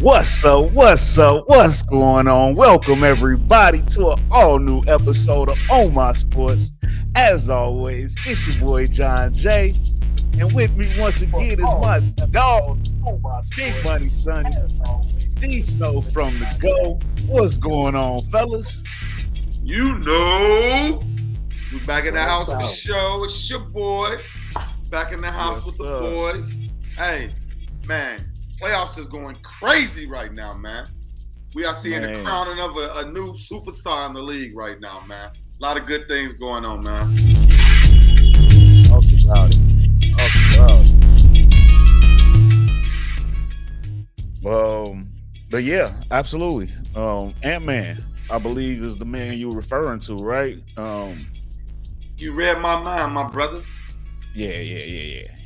What's up? What's up? What's going on? Welcome everybody to an all new episode of On My Sports. As always, it's your boy John J. And with me once again is my dog, Big Money Sonny, D Snow from the Go. What's going on, fellas? You know, we back in the house for show. It's your boy back in the house with the boys. Hey, man, playoffs is going crazy right now, man. We are seeing the crowning of a new superstar in the league right now, man. A lot of good things going on, man. Talk about it. But yeah, absolutely. Ant-Man, I believe, is the man you're referring to, right? You read my mind, my brother. Yeah.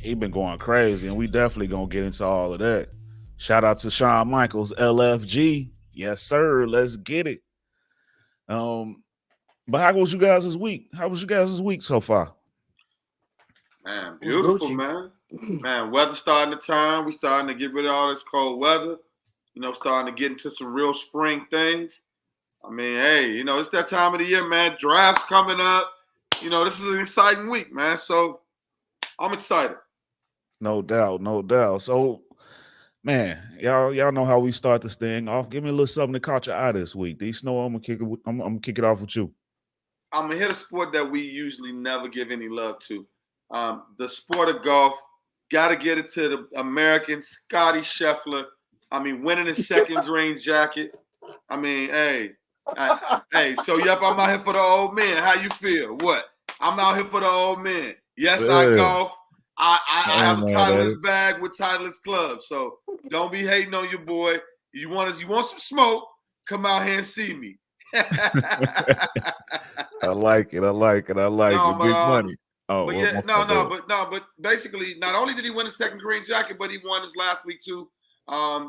He been going crazy, and we definitely gonna get into all of that. Shout out to Shawn Michaels, LFG. Yes, sir. Let's get it. But how was you guys this week? How was you guys this week so far? Man, beautiful, man. Man, weather starting to turn. We starting to get rid of all this cold weather. You know, starting to get into some real spring things. I mean, hey, you know, it's that time of the year, man. Drafts coming up. You know, this is an exciting week, man. So I'm excited. No doubt. So, man, y'all know how we start this thing off. Give me a little something that caught your eye this week. D Snow, I'm gonna kick it off with you. I'm gonna hit a sport that we usually never give any love to. The sport of golf. Got to get it to the American Scotty Scheffler. I mean, winning his second green jacket. I mean, hey. So yep, I'm out here for the old men. How you feel? What? I'm out here for the old men. Yes, I golf. I have a Titleist bag with Titleist clubs. So don't be hating on your boy. You want some smoke? Come out here and see me. I like it. Big money. But basically, not only did he win his second green jacket, but he won his last week too. I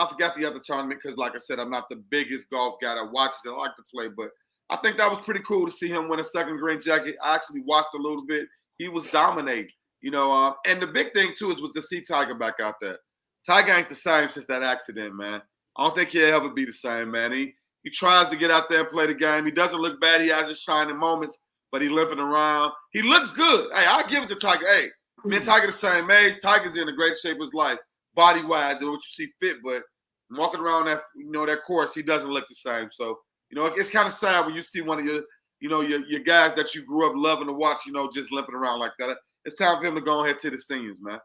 forgot the other tournament because, like I said, I'm not the biggest golf guy that watches it. I like to play, but I think that was pretty cool to see him win a second green jacket. I actually watched a little bit. He was dominating, you know. And the big thing too was to see Tiger back out there. Tiger ain't the same since that accident, man. I don't think he'll ever be the same, man. He tries to get out there and play the game. He doesn't look bad. He has his shining moments, but he limping around. He looks good. Hey, I'll give it to Tiger. Hey, me and Tiger the same age. Tiger's in a great shape of his life, body-wise, and what you see fit, but walking around that course, he doesn't look the same. So, you know, it's kind of sad when you see one of your guys that you grew up loving to watch, you know, just limping around like that. It's time for him to go ahead to the seniors, man.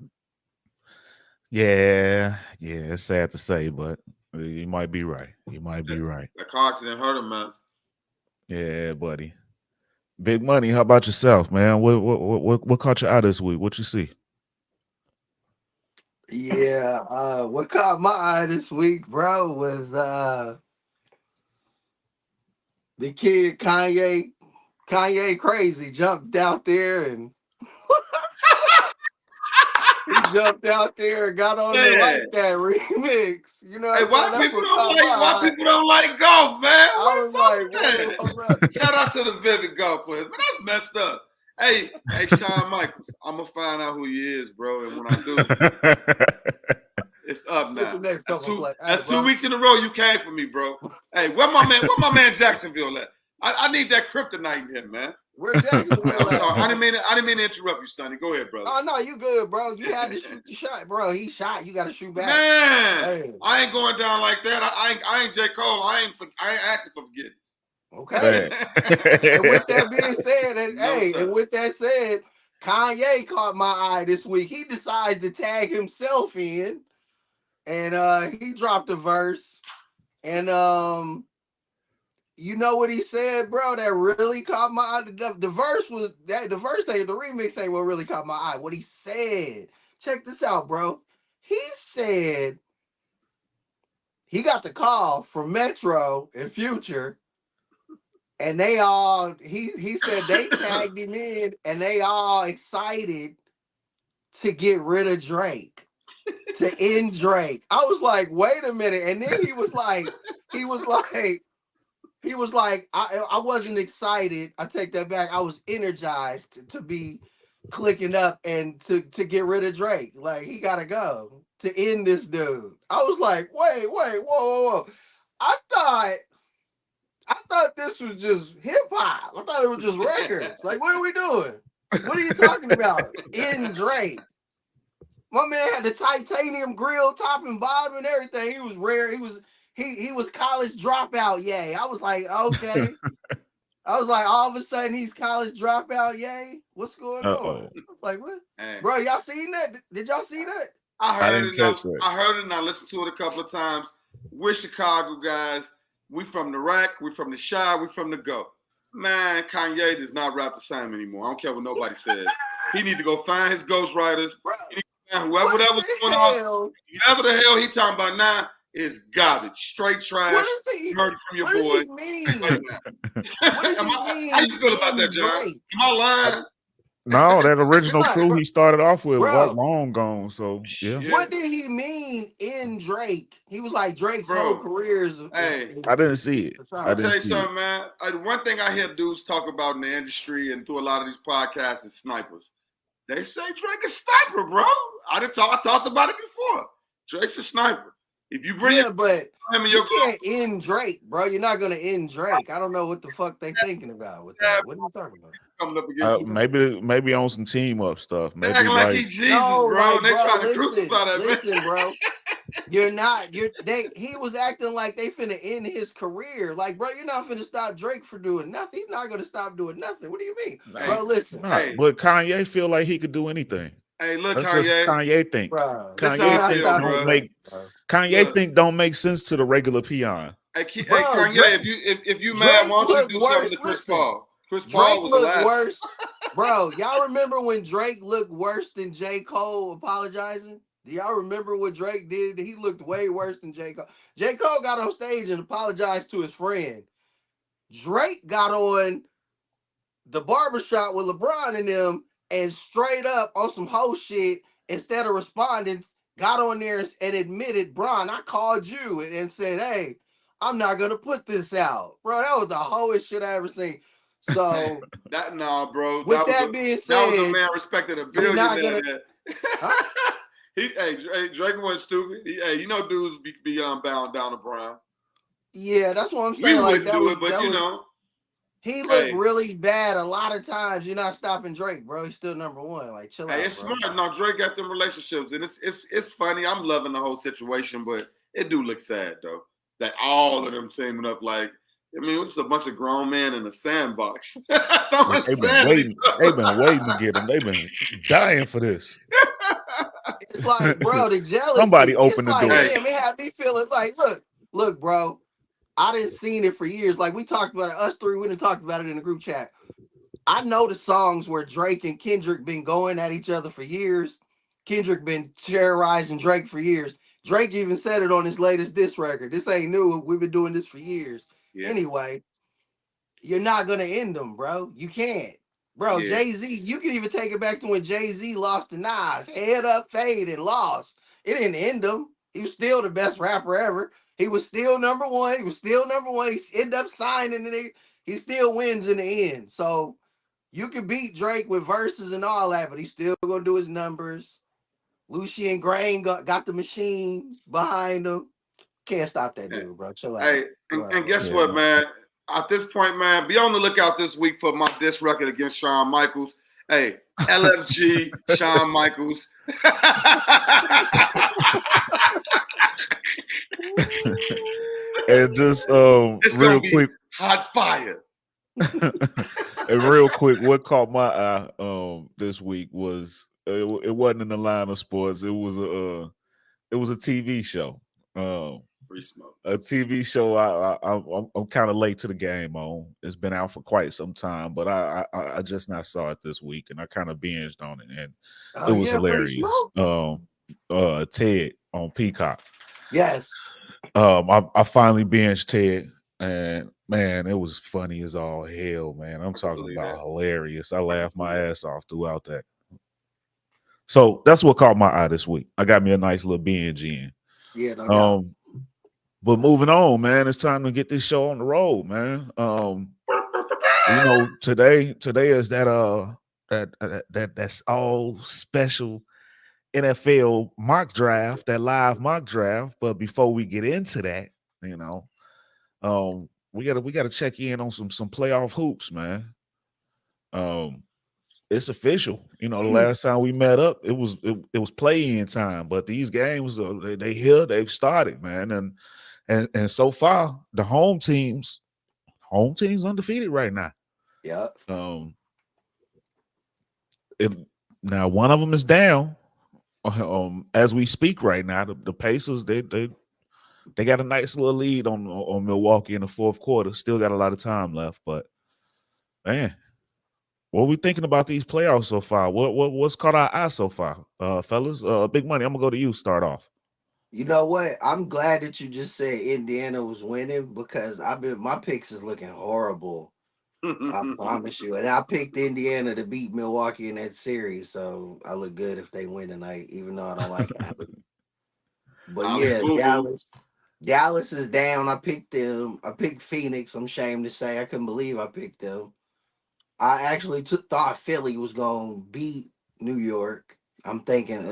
Yeah, it's sad to say, but you might be right. That car accident hurt him, man. Yeah, buddy. Big money. How about yourself, man? What caught your eye this week? What you see? Yeah, what caught my eye this week, bro, was the kid Kanye crazy jumped out there and he jumped out there and got on there like that remix. You know, hey, why people don't like golf, man? I was like, shout out to the Vivid golf players, but that's messed up. Hey, Shawn Michaels, I'm gonna find out who he is, bro, and when I do, it's up now. That's 2 weeks in a row you came for me, bro. Hey, where my man Jacksonville at? I need that kryptonite in him, man. Where's Jacksonville at? I didn't mean to interrupt you, Sonny. Go ahead, brother. Oh no, you good, bro. You had to shoot the shot, bro. He shot. You got to shoot back. Man, hey. I ain't going down like that. I ain't J. Cole. I ain't asking for forgiveness. Okay. And with that being said, and with that said, Kanye caught my eye this week. He decides to tag himself in, and he dropped a verse, and you know what he said, bro? That really caught my eye. The remix ain't what really caught my eye. What he said. Check this out, bro. He said he got the call from Metro and Future. And they all, he said they tagged him in and they all excited to get rid of Drake, to end Drake. I was like, wait a minute. And then he was like, I wasn't excited. I take that back. I was energized to be clicking up and to get rid of Drake. Like, he got to go. to end this dude. I was like, wait, whoa. I thought this was just hip hop. I thought it was just records. Like, what are we doing? What are you talking about? In Drake. My man had the titanium grill, top and bottom, and everything. He was rare. He was college dropout. Yay! I was like, okay. I was like, all of a sudden he's college dropout. Yay! What's going on? I was like, what? Hey. Bro, y'all seen that? Did y'all see that? I heard it. I heard it and I listened to it a couple of times. We're Chicago guys. We from the rack. We from the shy. We from the go. Man, Kanye does not rap the same anymore. I don't care what nobody says. He need to go find his ghostwriters. Whoever that was going on, whatever the hell he talking about now is garbage, straight trash. What does he heard it from your boy. What does he mean? What does he mean? How you feel about that, John? Am I lying? No, that original crew he started off with bro, long gone. So yeah. What did he mean in Drake? He was like Drake's whole career is. Hey, I didn't see it. I'll tell you something, man. One thing I hear dudes talk about in the industry and through a lot of these podcasts is snipers. They say Drake is sniper, bro. I talked about it before. Drake's a sniper. If you bring but you can't end Drake, bro. You're not gonna end Drake. I don't know what the fuck they thinking about with that. What are you talking about? Coming up against maybe on some team up stuff. Maybe acting like he Jesus, bro. They trying to crucify that man. Listen, bro. You're not. He was acting like they finna end his career. Like, bro, you're not finna stop Drake for doing nothing. He's not gonna stop doing nothing. What do you mean, bro? Listen. But Kanye feel like he could do anything. Hey, look, that's Kanye. just Kanye think. Bro, Kanye think don't make sense to the regular peon. Hey, Kanye, Drake, if you mad, why don't you do something to Chris Paul? Chris Paul was looked worse. Bro, y'all remember when Drake looked worse than J. Cole apologizing? Do y'all remember what Drake did? He looked way worse than J. Cole. J. Cole got on stage and apologized to his friend. Drake got on the barbershop with LeBron and them and straight up on some whole shit, instead of responding, got on there and admitted, Bron, I called you and said, hey, I'm not going to put this out. Bro, that was the hoest shit I ever seen. So bro. With that being said, that was a man respected a billionaire. Drake wasn't stupid. You know, dudes be bound down to Brown. Yeah, that's what I'm saying. We wouldn't do it, but you know, he looked really bad a lot of times. You're not stopping Drake, bro. He's still number one. Like, chill out. It's smart. No, Drake got them relationships, and it's funny. I'm loving the whole situation, but it do look sad though that all of them teaming up like. I mean, it's a bunch of grown men in a sandbox. They've been waiting to get them. They've been dying for this. It's like, bro, the jealousy. Somebody open the door. Damn, it had me feeling like, look, bro. I didn't seen it for years. Like we talked about it, us three, we didn't talk about it in the group chat. I know the songs where Drake and Kendrick been going at each other for years. Kendrick been terrorizing Drake for years. Drake even said it on his latest diss record. This ain't new. We've been doing this for years. Yeah. Anyway, you're not gonna end them, bro. You can't, bro. Yeah. Jay-Z, you can even take it back to when Jay-Z lost to Nas, head up, fade, and lost. It didn't end him. He was still the best rapper ever. He was still number one. He ended up signing, and he still wins in the end. So you can beat Drake with verses and all that, but he's still gonna do his numbers. Lucien Grain got the machine behind him. Can't stop that dude, bro. Chill out. Hey, and guess what, man? At this point, man, be on the lookout this week for my diss record against Shawn Michaels. Hey, LFG, Shawn Michaels. And just real quick, hot fire. And real quick, what caught my eye this week was it wasn't in the line of sports. It was a TV show. A TV show I'm kind of late to the game on. It's been out for quite some time, but I just not saw it this week, and I kind of binged on it, and it was hilarious. Ted on Peacock. Yes. I finally binged Ted, and man, it was funny as all hell, man. I'm talking about hilarious. I laughed my ass off throughout that. So that's what caught my eye this week. I got me a nice little binge in. Yeah, no doubt. But moving on, man, it's time to get this show on the road, man. You know, today is that's all special NFL mock draft, that live mock draft. But before we get into that, we gotta check in on some playoff hoops, man. It's official. The last time we met up, it was play-in time. But these games, they here, they've started, man, and so far the home teams undefeated right now. Yeah. Now one of them is down. As we speak right now, the Pacers they got a nice little lead on Milwaukee in the fourth quarter. Still got a lot of time left, but man, what are we thinking about these playoffs so far? What's caught our eye so far, fellas? Big Money, I'm gonna go to you. Start off. You know what? I'm glad that you just said Indiana was winning because my picks is looking horrible. I promise you. And I picked Indiana to beat Milwaukee in that series, so I look good if they win tonight, even though I don't like it. But yeah, Dallas is down. I picked them. I picked Phoenix. I'm ashamed to say I couldn't believe I picked them. I actually thought Philly was gonna beat New York. I'm thinking,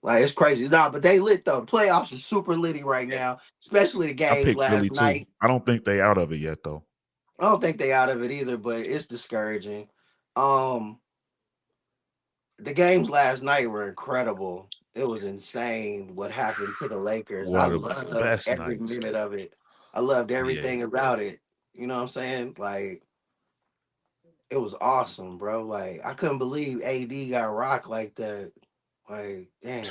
like it's crazy. No, but they lit though. Playoffs are super litty right now, especially the game I picked Philly last night. too. I don't think they out of it yet though. I don't think they out of it either, but it's discouraging. The games last night were incredible. It was insane what happened to the Lakers. I loved every minute of it. I loved everything about it. You know what I'm saying? Like, it was awesome, bro. Like, I couldn't believe AD got rocked like that. Like, damn.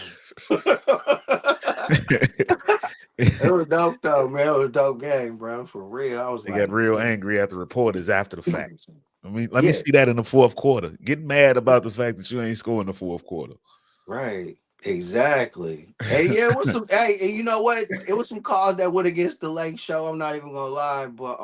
It was dope though, man. It was a dope game, bro. For real. I was they got real angry at the reporters after the fact. Let me see that in the fourth quarter. Get mad about the fact that you ain't scoring the fourth quarter. Right. Exactly. Hey, yeah, it was some and you know what? It was some calls that went against the Lake show. I'm not even gonna lie, but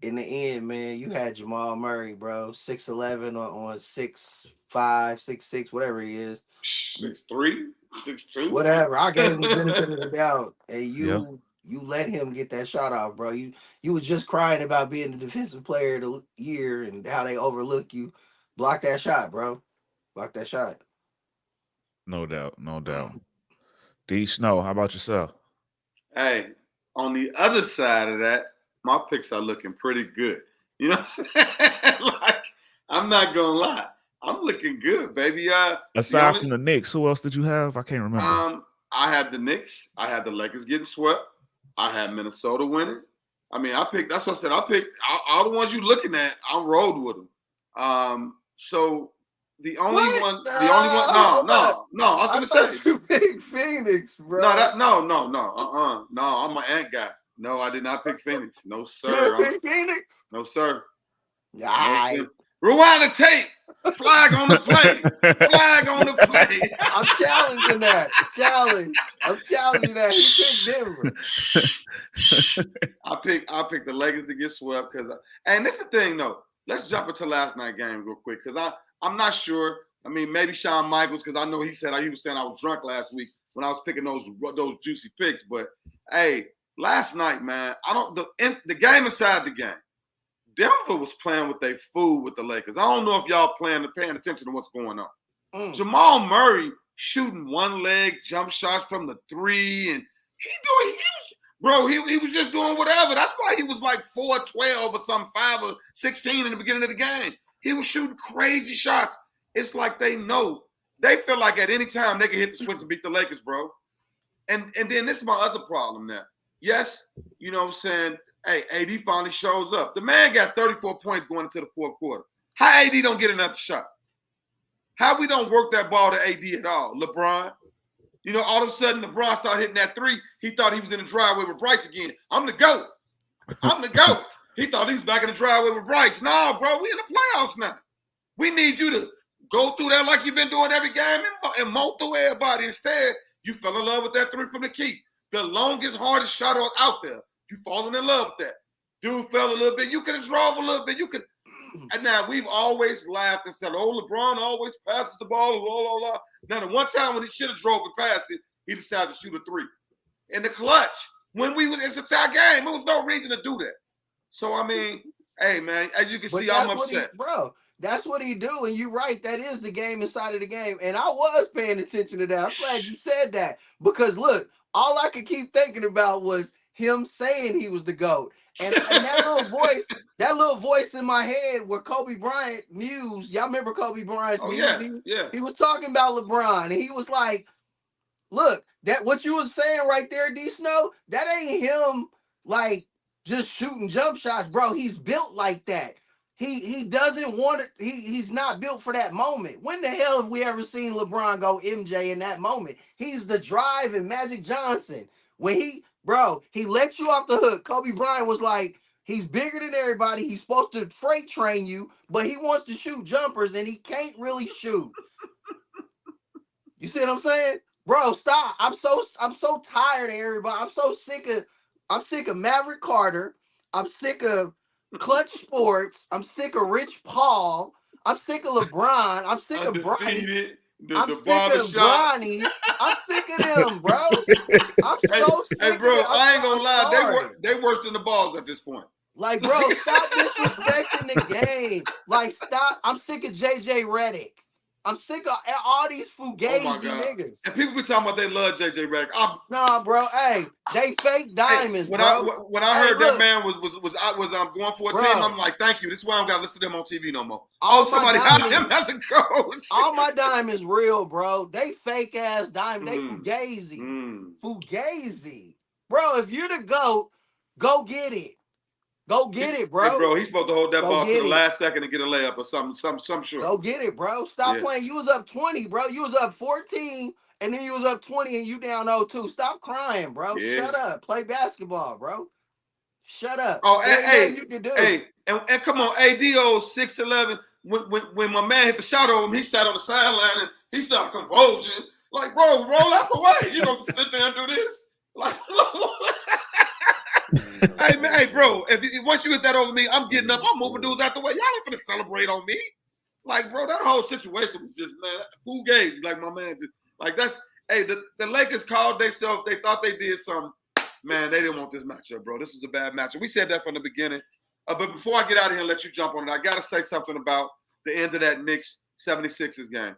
in the end, man, you had Jamal Murray, bro. 6'11" on 6'5", 6'6", whatever he is. 6'3", 6'2". Whatever. I gave him the benefit of the doubt. And you let him get that shot off, bro. You was just crying about being the defensive player of the year and how they overlook you. Block that shot, bro. Block that shot. No doubt. D Snow, how about yourself? Hey, on the other side of that, my picks are looking pretty good. You know what I'm saying? Like, I'm not gonna lie, I'm looking good, baby. Aside from the Knicks, who else did you have? I can't remember. I had the Knicks. I had the Lakers getting swept. I had Minnesota winning. I mean, that's what I said. I picked all the ones you looking at. I rolled with them. So the only one. No. I was gonna say you picked Phoenix, bro. No. I'm an Ant guy. No, I did not pick Phoenix. No, sir. You picked Phoenix? No, sir. No, rewind the tape. Flag on the play. Flag on the play. I'm challenging that. I'm challenging that. He picked Denver. I picked the Lakers to get swept and this is the thing though. Let's jump into last night's game real quick because I'm not sure. I mean, maybe Shawn Michaels because I know he was saying I was drunk last week when I was picking those juicy picks. But hey, last night, man, the game inside the game. Denver was playing with their food with the Lakers. I don't know if y'all paying attention to what's going on. Jamal Murray shooting one leg jump shots from the three, and he was just doing whatever. That's why he was like 4-12 or something, 5 or 16 in the beginning of the game. He was shooting crazy shots. It's like they feel like at any time they can hit the switch and beat the Lakers, bro. And then this is my other problem now. Yes, you know what I'm saying? Hey, AD finally shows up. The man got 34 points going into the fourth quarter. How AD don't get another shot? How we don't work that ball to AD at all? LeBron. You know, all of a sudden, LeBron started hitting that three. He thought he was in the driveway with Bryce again. I'm the GOAT. He thought he was back in the driveway with Bryce. No, bro, we in the playoffs now. We need you to go through that like you've been doing every game and mow through everybody. Instead, you fell in love with that three from the key. The longest, hardest shot out there. You falling in love with that. Dude fell a little bit. You could have drove a little bit. You could. And now we've always laughed and said, oh, LeBron always passes the ball. Blah, blah, blah. Now, the one time when he should have drove it past it, he decided to shoot a three. In the clutch, it's a tie game. There was no reason to do that. So, I mean, hey, man, as you can see, I'm upset. That's what he do, and you're right. That is the game inside of the game, and I was paying attention to that. I'm glad you said that because look, all I could keep thinking about was him saying he was the GOAT, and that little voice in my head where Kobe Bryant muse. Y'all remember Kobe Bryant's muse? Yeah. He was talking about LeBron, and he was like, "Look, that what you was saying right there, D Snow. That ain't him like just shooting jump shots, bro. He's built like that." He doesn't want it. He's not built for that moment. When the hell have we ever seen LeBron go MJ in that moment? He's the drive and Magic Johnson. When he let you off the hook. Kobe Bryant was like, he's bigger than everybody. He's supposed to freight train you, but he wants to shoot jumpers and he can't really shoot. You see what I'm saying? Bro, stop. I'm so tired of everybody. I'm sick of Maverick Carter. I'm sick of Clutch Sports. I'm sick of Rich Paul. I'm sick of LeBron. I'm sick of Bryce. I'm sick of Bronny. I'm sick of them, bro. I'm so sick Hey, bro, of them. I ain't gonna lie. They worse than the balls at this point. Like, bro, stop disrespecting the game. Like, stop. I'm sick of JJ Redick. I'm sick of all these fugazi niggas. And people be talking about they love JJ Redick. Nah, bro. Hey, they fake diamonds, bro. When I heard that man was going for a team, I'm like, thank you. This is why I don't got to listen to them on TV no more. Somebody hired him as a coach. All my diamonds real, bro. They fake ass diamonds. They fugazi. Fugazi. Bro, if you're the GOAT, go get it. Go get it, bro. Hey, bro, he's supposed to hold that ball to the last second and get a layup or some short. Go get it, bro. Stop playing. You was up 20, bro. You was up 14, and then you was up 20, and you down 0-2. Stop crying, bro. Yeah. Shut up. Play basketball, bro. Shut up. Oh, you can do. And come on, ADO 6'11". When my man hit the shot over him, he sat on the sideline and he started convulsing. Like, bro, roll out the way. You don't sit there and do this. Like, hey, bro, once you hit that over me, I'm getting up. I'm moving dudes out the way. Y'all ain't finna celebrate on me. Like, bro, that whole situation was just, man, fugazi. Like, my man just, like, that's, hey, the Lakers called themselves. They thought they did something. Man, they didn't want this matchup, bro. This was a bad matchup. We said that from the beginning. But before I get out of here and let you jump on it, I got to say something about the end of that Knicks 76ers game.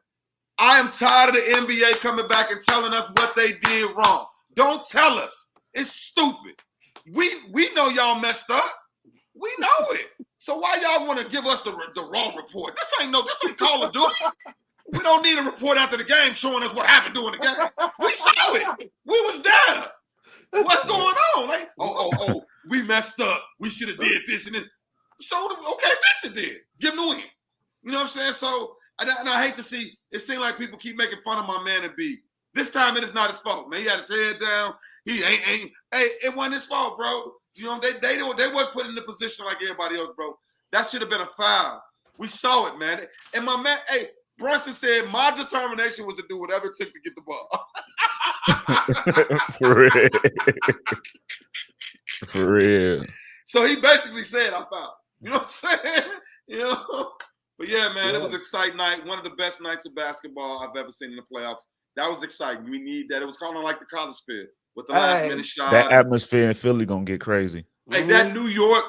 I am tired of the NBA coming back and telling us what they did wrong. Don't tell us. It's stupid. We know y'all messed up. We know it. So why y'all want to give us the wrong report? This ain't Call of Duty. We don't need a report after the game showing us what happened during the game. We saw it. We was there. What's going on? Like, oh, we messed up. We should have did this and this. So, okay, fix it then. Give them the win. You know what I'm saying? So, and I hate to see, it seems like people keep making fun of my man and B. This time it is not his fault, man. He had his head down. He ain't. Hey, it wasn't his fault, bro. You know, they weren't put in the position like everybody else, bro. That should have been a foul. We saw it, man. And my man, hey, Brunson said my determination was to do whatever it took to get the ball. For real. For real. So he basically said I fouled. You know what I'm saying? You know? But yeah, man, it was an exciting night. One of the best nights of basketball I've ever seen in the playoffs. That was exciting. We need that. It was kind of like the college field with the last minute shot. That atmosphere in Philly gonna get crazy. Hey, that New York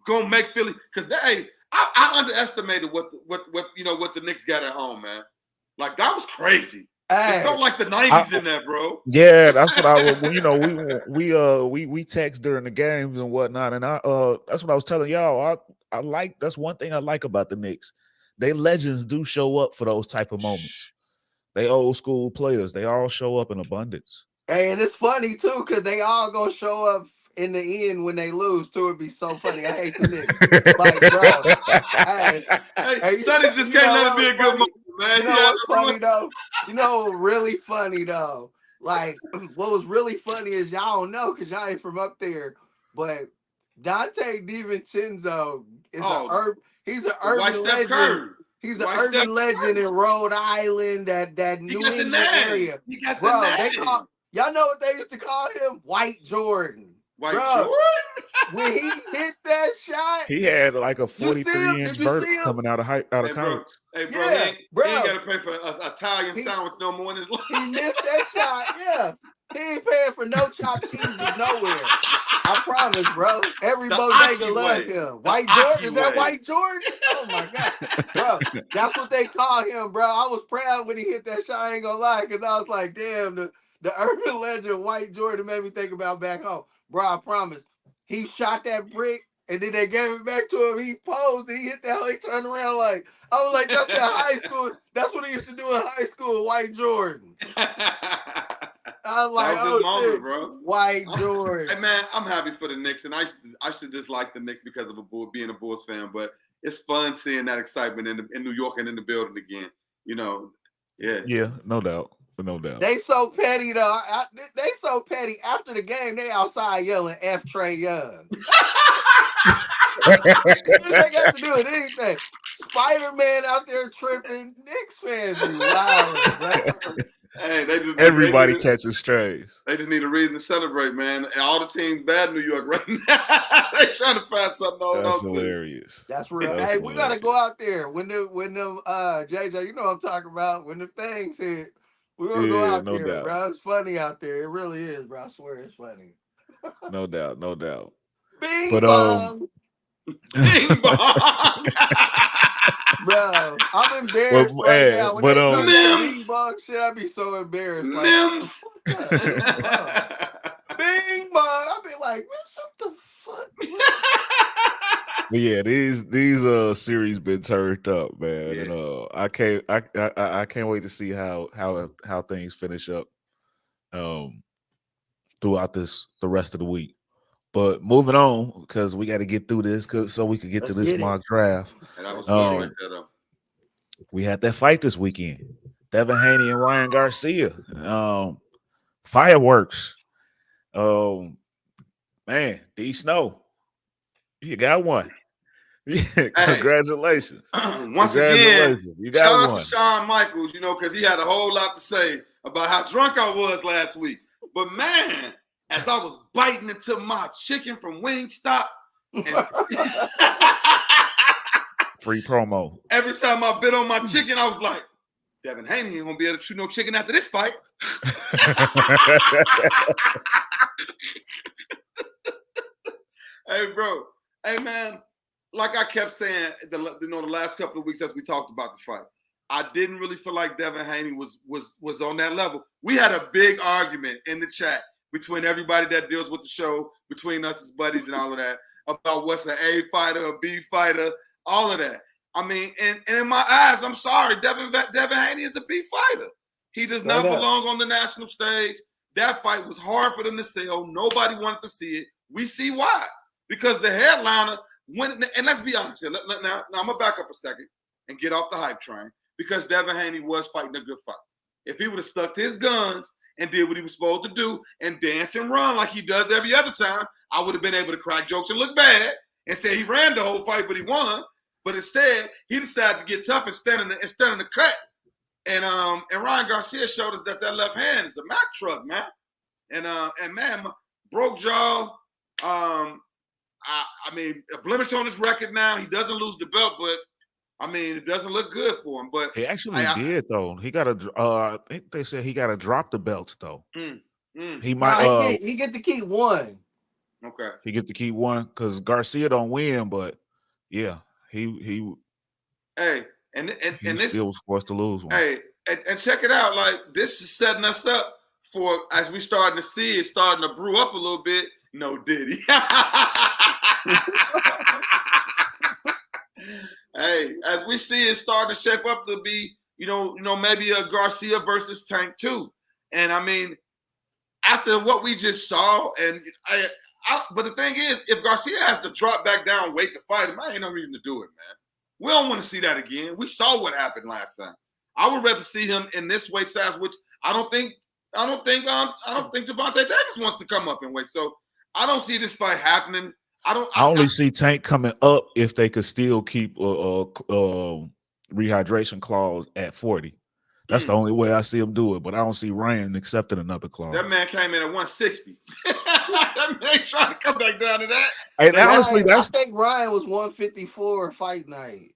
gonna make Philly, because I underestimated what the Knicks got at home, man. Like, that was crazy. It felt like the 90s in there, bro. Yeah, that's what I we text during the games and whatnot, and that's what I was telling y'all. I like, that's one thing I like about the Knicks. They legends do show up for those type of moments. They old school players. They all show up in abundance. Hey, and it's funny too, because they all gonna show up in the end when they lose too. It'd be so funny. I hate the Knicks. Like, bro. Hey, Sonny just can't let it be a good moment, man. You know what's funny though? You know what's really funny though? Like, what was really funny is y'all don't know because y'all ain't from up there, but Dante DiVincenzo is he's an urban legend. He's an urban legend in Rhode Island, that New England area. Bro, y'all know what they used to call him? White Jordan. Jordan? When he hit that shot, he had like a 43-inch vert coming out of college. Hey, bro, he ain't got to pay for an Italian sandwich no more in his life. He missed that shot, yeah. He ain't paying for no chopped cheeses nowhere. I promise, bro. Every bodega loved him. White Jordan? Is that White Jordan? Oh my God, bro. That's what they call him, bro. I was proud when he hit that shot. I ain't gonna lie, because I was like, damn, the urban legend White Jordan made me think about back home. Bro, I promise. He shot that brick and then they gave it back to him. He posed and he hit that. He turned around like, I was like, that's that high school. That's what he used to do in high school, White Jordan. I was like, that was moment, shit, bro. White Jordan. Hey man, I'm happy for the Knicks, and I should dislike the Knicks because of being a Bulls fan, but it's fun seeing that excitement in New York and in the building again. You know, yeah. Yeah, no doubt. No doubt. They so petty though. They so petty. After the game, they outside yelling 𝑹𝑜𝓁𝓁𝑐𝒏 𝑴𝒚. They got to do with anything. Spider-Man out there tripping. Knicks fans be wild, bro. Hey, everybody catching strays. They just need a reason to celebrate, man. And all the teams bad in New York right now. They trying to find something to hold on to. That's hilarious. That's real. That's hilarious. We gotta go out there when them JJ, you know what I'm talking about. When the things hit, we're gonna go out there, doubt. Bro. It's funny out there. It really is, bro. I swear it's funny. No doubt, no doubt. Bing bong. Bing bong. Bro, I'm embarrassed right now. When they do that bing bong shit, I be so embarrassed. Like, Mims. Bing bong. I be like, what the fuck? But yeah, these series been turned up, man, yeah. And I can't wait to see how things finish up throughout the rest of the week. But moving on, because we got to get through this, so we could get to this mock draft. We had that fight this weekend, Devin Haney and Ryan Garcia. Fireworks. Man, D Snow, you got one. Yeah, congratulations. Once again, you got shout out to Shawn Michaels, you know, because he had a whole lot to say about how drunk I was last week. But man, as I was biting into my chicken from Wingstop, and free promo. Every time I bit on my chicken, I was like, Devin Haney ain't gonna be able to chew no chicken after this fight. Hey, bro. Hey, man. Like I kept saying, the last couple of weeks as we talked about the fight, I didn't really feel like Devin Haney was on that level. We had a big argument in the chat between everybody that deals with the show, between us as buddies and all of that, about what's an A fighter, a B fighter, all of that. I mean, and in my eyes, I'm sorry, Devin Haney is a B fighter. He does not belong on the national stage. That fight was hard for them to sell. Nobody wanted to see it. We see why. Because the headliner went, and let's be honest here. Now I'm going to back up a second and get off the hype train, because Devin Haney was fighting a good fight. If he would have stuck to his guns and did what he was supposed to do and dance and run like he does every other time, I would have been able to crack jokes and look bad and say he ran the whole fight, but he won. But instead, he decided to get tough and stand in the cut. And Ryan Garcia showed us that left hand is a Mack truck, man. And man, broke jaw. I mean, a blemish on his record now. He doesn't lose the belt, but I mean, it doesn't look good for him. But he actually did, though. He got I think they said he got to drop the belts, though. He might. He get to keep one. Okay. He get to keep one because Garcia don't win, but yeah, he. Hey, and this still was forced to lose one. Hey, and check it out. Like, this is setting us up for, as we starting to see it starting to brew up a little bit. No Diddy. Hey, as we see it starting to shape up to be, you know, maybe a Garcia versus Tank too. And I mean, after what we just saw, and but the thing is, if Garcia has to drop back down, wait to fight him, I ain't no reason to do it, man. We don't want to see that again. We saw what happened last time. I would rather see him in this weight size, which I don't think Gervonta Davis wants to come up and weight. So I don't see this fight happening. I only see Tank coming up if they could still keep rehydration clause at 40. That's the only way I see him do it. But I don't see Ryan accepting another clause. That man came in at 160. That man trying to come back down to that. And honestly, I think Ryan was 154 fight night.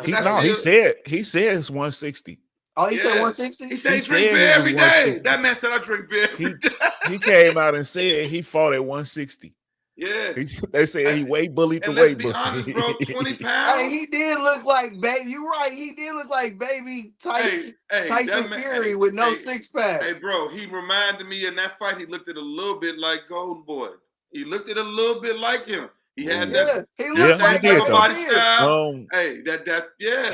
He said it's 160. Oh, he said 160? He said he drink beer every day. That man said I drink beer every day. He came out and said he fought at 160. Yeah. They say he weight bullied the And let's weight be bully. honest, bro. 20 Hey, pounds. he did look like baby. You're right. He did look like baby Tyson, Tyson Fury with no six pack. Hey, bro. He reminded me in that fight. He looked at a little bit like Golden Boy. He looked at a little bit like him. He had that. He looked like type of body did. style.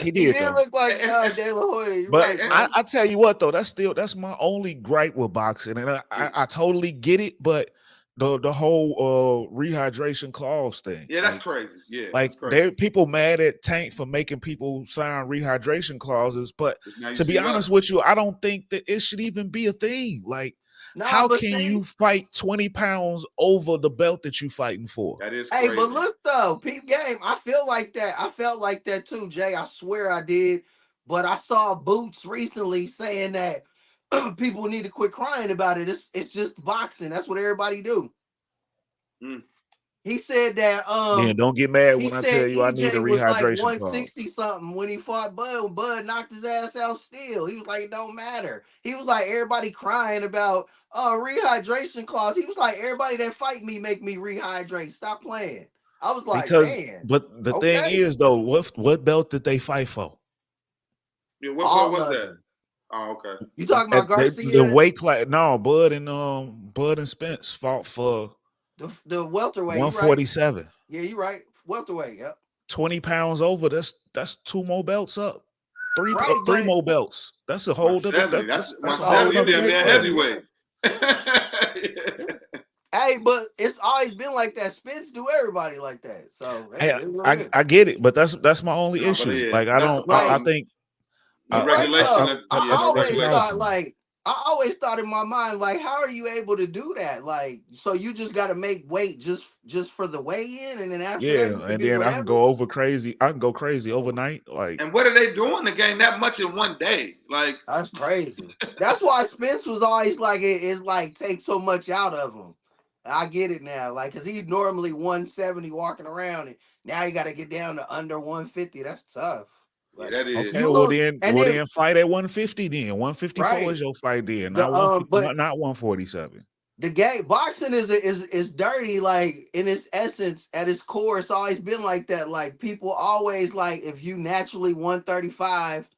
He did look like De La Hoya. But I tell you what though, that's my only gripe with boxing, and I totally get it, but the whole rehydration clause thing. Yeah, that's crazy. Yeah, like people mad at Tank for making people sign rehydration clauses, but to be honest with you, I don't think that it should even be a thing. Like, how can you fight 20 pounds over the belt that you fighting for? That is crazy. Hey, but look though, peep game. I feel like that. I felt like that too, Jay. I swear I did. But I saw Boots recently saying that people need to quit crying about it. It's just boxing. That's what everybody do. He said that don't get mad when I tell you I need a rehydration was like 160 something when he fought Bud. When Bud knocked his ass out still. He was like, it don't matter. He was like, everybody crying about rehydration clause. He was like, everybody that fight me make me rehydrate. Stop playing. I was like, man. But the thing is though, what belt did they fight for? Yeah, what belt was that? Oh, okay. You talking about Garcia? The weight class? No, Bud and Spence fought for the welterweight. 147. Right. Yeah, you're right. Welterweight. Yep. 20 pounds over. That's 2 more belts up. Three more belts. That's a whole different. That's a whole heavyweight. Hey, but it's always been like that. Spence do everybody like that. So I get it, but that's my only issue. Like I think I always thought in my mind, like, how are you able to do that? Like, so you just got to make weight just for the weigh-in, and then after that, and then I can go crazy. I can go crazy overnight. Like, and what are they doing to gain that much in one day? Like, that's crazy. That's why Spence was always like, it's like take so much out of him. I get it now, like, cause he's normally 170 walking around, and now you got to get down to under 150. That's tough. Like, that is. Okay, then fight at 150. Then 154 is your fight. Then not 147. The game boxing is dirty. Like, in its essence, at its core, it's always been like that. Like, people always like, if you naturally 135,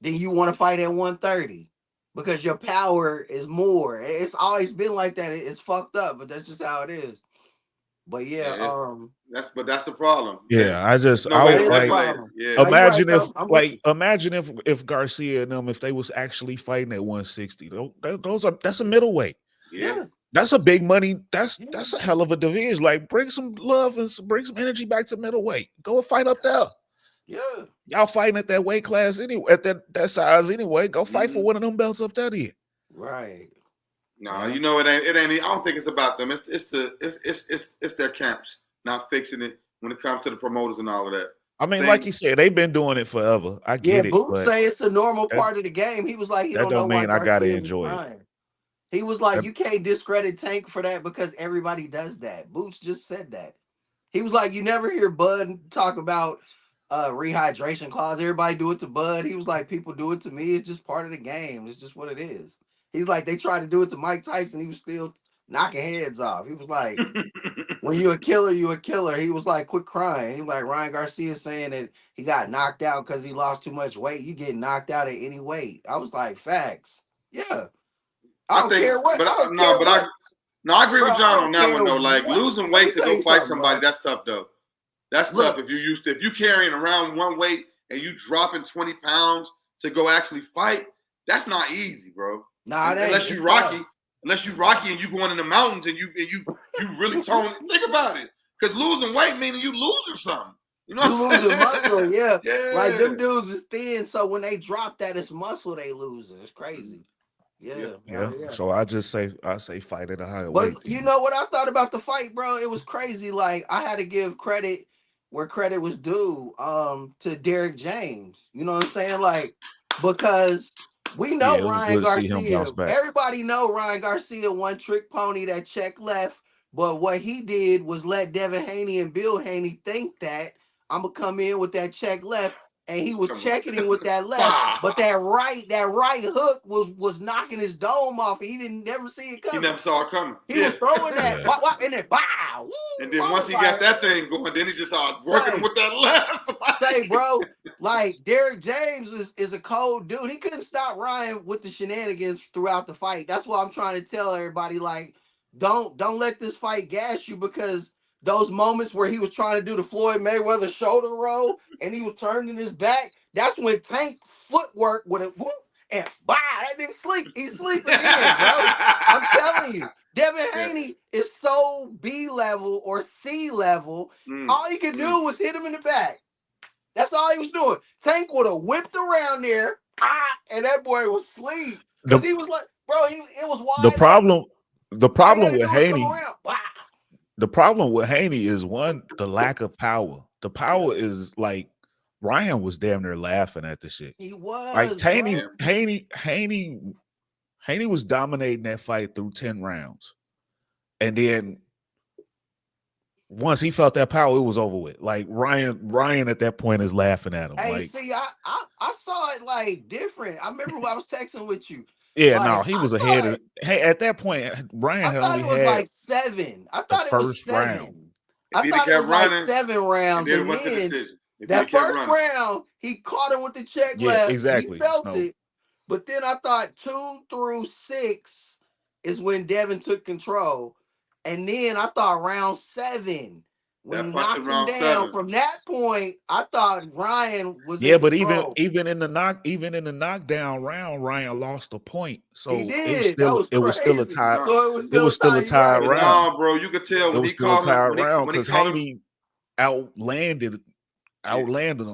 then you want to fight at 130 because your power is more. It's always been like that. It's fucked up, but that's just how it is. But that's the problem. Yeah, I was like, imagine if Garcia and them, if they was actually fighting at 160. That's a middleweight. Yeah. That's a big money. That's a hell of a division. Like, bring some love and bring some energy back to middleweight. Go and fight up there. Yeah. Y'all fighting at that weight class anyway, at that size anyway. Go fight for one of them belts up there then. Right. No, you know it ain't. I don't think it's about them. It's their camps not fixing it when it comes to the promoters and all of that. I mean, like you said, they've been doing it forever. I get it. Boots say it's a normal part of the game. He was like, that don't mean I gotta enjoy it. He was like, you can't discredit Tank for that because everybody does that. Boots just said that. He was like, you never hear Bud talk about rehydration clause. Everybody do it to Bud. He was like, people do it to me. It's just part of the game. It's just what it is. He's like, they tried to do it to Mike Tyson. He was still knocking heads off. He was like, when you a killer, you a killer. He was like, quit crying. He was like, Ryan Garcia saying that he got knocked out because he lost too much weight. You get knocked out at any weight. I was like, facts. Yeah. I don't care what. I agree with John on that one though. Like, losing weight to go fight somebody, that's tough though. That's tough if you carrying around one weight and you dropping 20 pounds to go actually fight. That's not easy, bro. Nah, unless you Rocky and you going in the mountains and you really tone. Think about it, because losing weight meaning you losing something. You know, what losing muscle, yeah. Like, them dudes is thin, so when they drop that, it's muscle they losing. It's crazy. Yeah. So I say fight at a higher weight. But you know what I thought about the fight, bro? It was crazy. Like, I had to give credit where credit was due to Derrick James. You know what I'm saying? Like, because we know Ryan Garcia. Everybody know Ryan Garcia, one trick pony that check left. But what he did was let Devin Haney and Bill Haney think that I'm gonna come in with that check left and he was checking him with that left, but that right hook was knocking his dome off. And he didn't never see it coming. He never saw it coming. He was throwing that wop, and then bow. Woo, and then once he got that thing going, then he just started working with that left. Say, bro, like Derrick James is a cold dude. He couldn't stop Ryan with the shenanigans throughout the fight. That's what I'm trying to tell everybody. Like, don't let this fight gas you, because those moments where he was trying to do the Floyd Mayweather shoulder roll and he was turning his back, that's when Tank footwork with it, whoop, and bah, that nigga sleep. He's sleeping in, bro. I'm telling you. Devin Haney is so B level or C level. All he could do was hit him in the back. That's all he was doing. Tank would have whipped around there, and that boy was asleep. Because he was like, bro, it was wide. The problem with Haney. The problem with Haney is, one, the lack of power. The power is like Ryan was damn near laughing at the shit. He was like Haney was dominating that fight through 10 rounds. And then once he felt that power, it was over with. Like Ryan at that point is laughing at him. Hey, like, see, I saw it like different. I remember when I was texting with you. Yeah, like, no, he was ahead. Hey, at that point, Ryan had only had like 7. I thought it was 7. Round. I thought it was like 7 rounds. And then that first round, he caught him with the check left. Exactly. He felt it. But then I thought 2 through 6 is when Devin took control. And then I thought round 7, when he knocked him down. 7. From that point, I thought Ryan was but even in the knockdown round, Ryan lost a point. So he did. it was still a tie. So it was still a tie round. No, bro, you could tell when he called him round because Haney outlanded him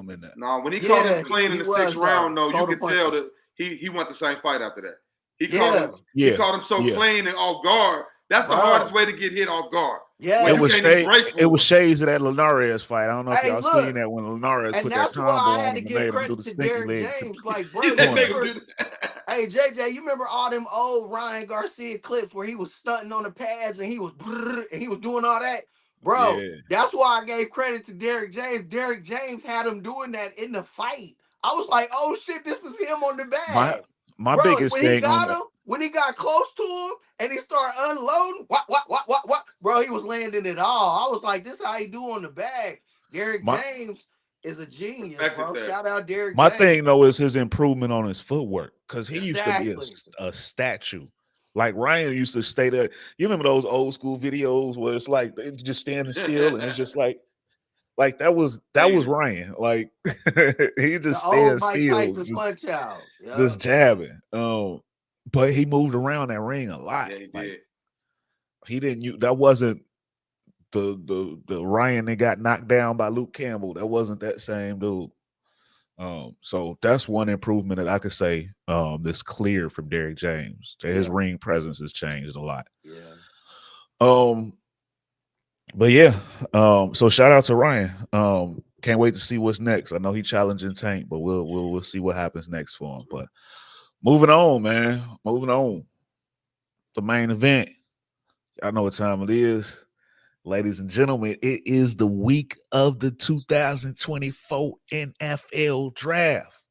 in that. No, when he called him clean in the 6th round, no, you could tell that he went the same fight after that. He called him so clean and off guard. That's the hardest way to get hit off guard. Yeah, it was shades of that Linares fight. I don't know if y'all seen that when Linares put that combo on him and made him do the sneaky leg. James, like, bro, hey, JJ, you remember all them old Ryan Garcia clips where he was stunting on the pads and he was doing all that? Bro, that's why I gave credit to Derrick James. Derrick James had him doing that in the fight. I was like, oh shit, this is him on the bag. My biggest thing when he got close to him and he started unloading, what, bro, he was landing it all. I was like, this is how he do on the bag. Derrick James is a genius, bro. Shout out Derrick James. My thing, though, is his improvement on his footwork, because he used to be a statue. Like Ryan used to stay there. You remember those old school videos where it's like just standing still and it's just like that was Ryan. Like he just stands still, just jabbing. But he moved around that ring a lot. Yeah, he like, did. He didn't. That wasn't the Ryan that got knocked down by Luke Campbell. That wasn't that same dude. So that's one improvement that I could say that's clear from Derrick James. His ring presence has changed a lot. Yeah. But yeah, so shout out to Ryan. Can't wait to see what's next. I know he's challenging Tank, but we'll see what happens next for him. But moving on, man. Moving on. The main event. Y'all know what time it is. Ladies and gentlemen, it is the week of the 2024 NFL Draft.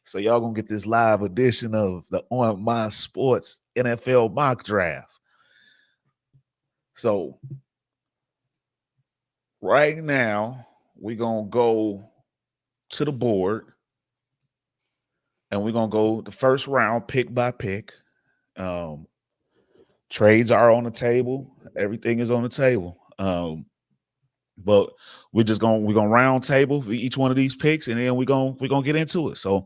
So y'all gonna get this live edition of the On My Sports NFL Mock Draft. So right now, we're gonna go to the board and we're gonna go the first round pick by pick. Trades are on the table. Everything is on the table. But we're gonna round table for each one of these picks, and then we're gonna get into it. So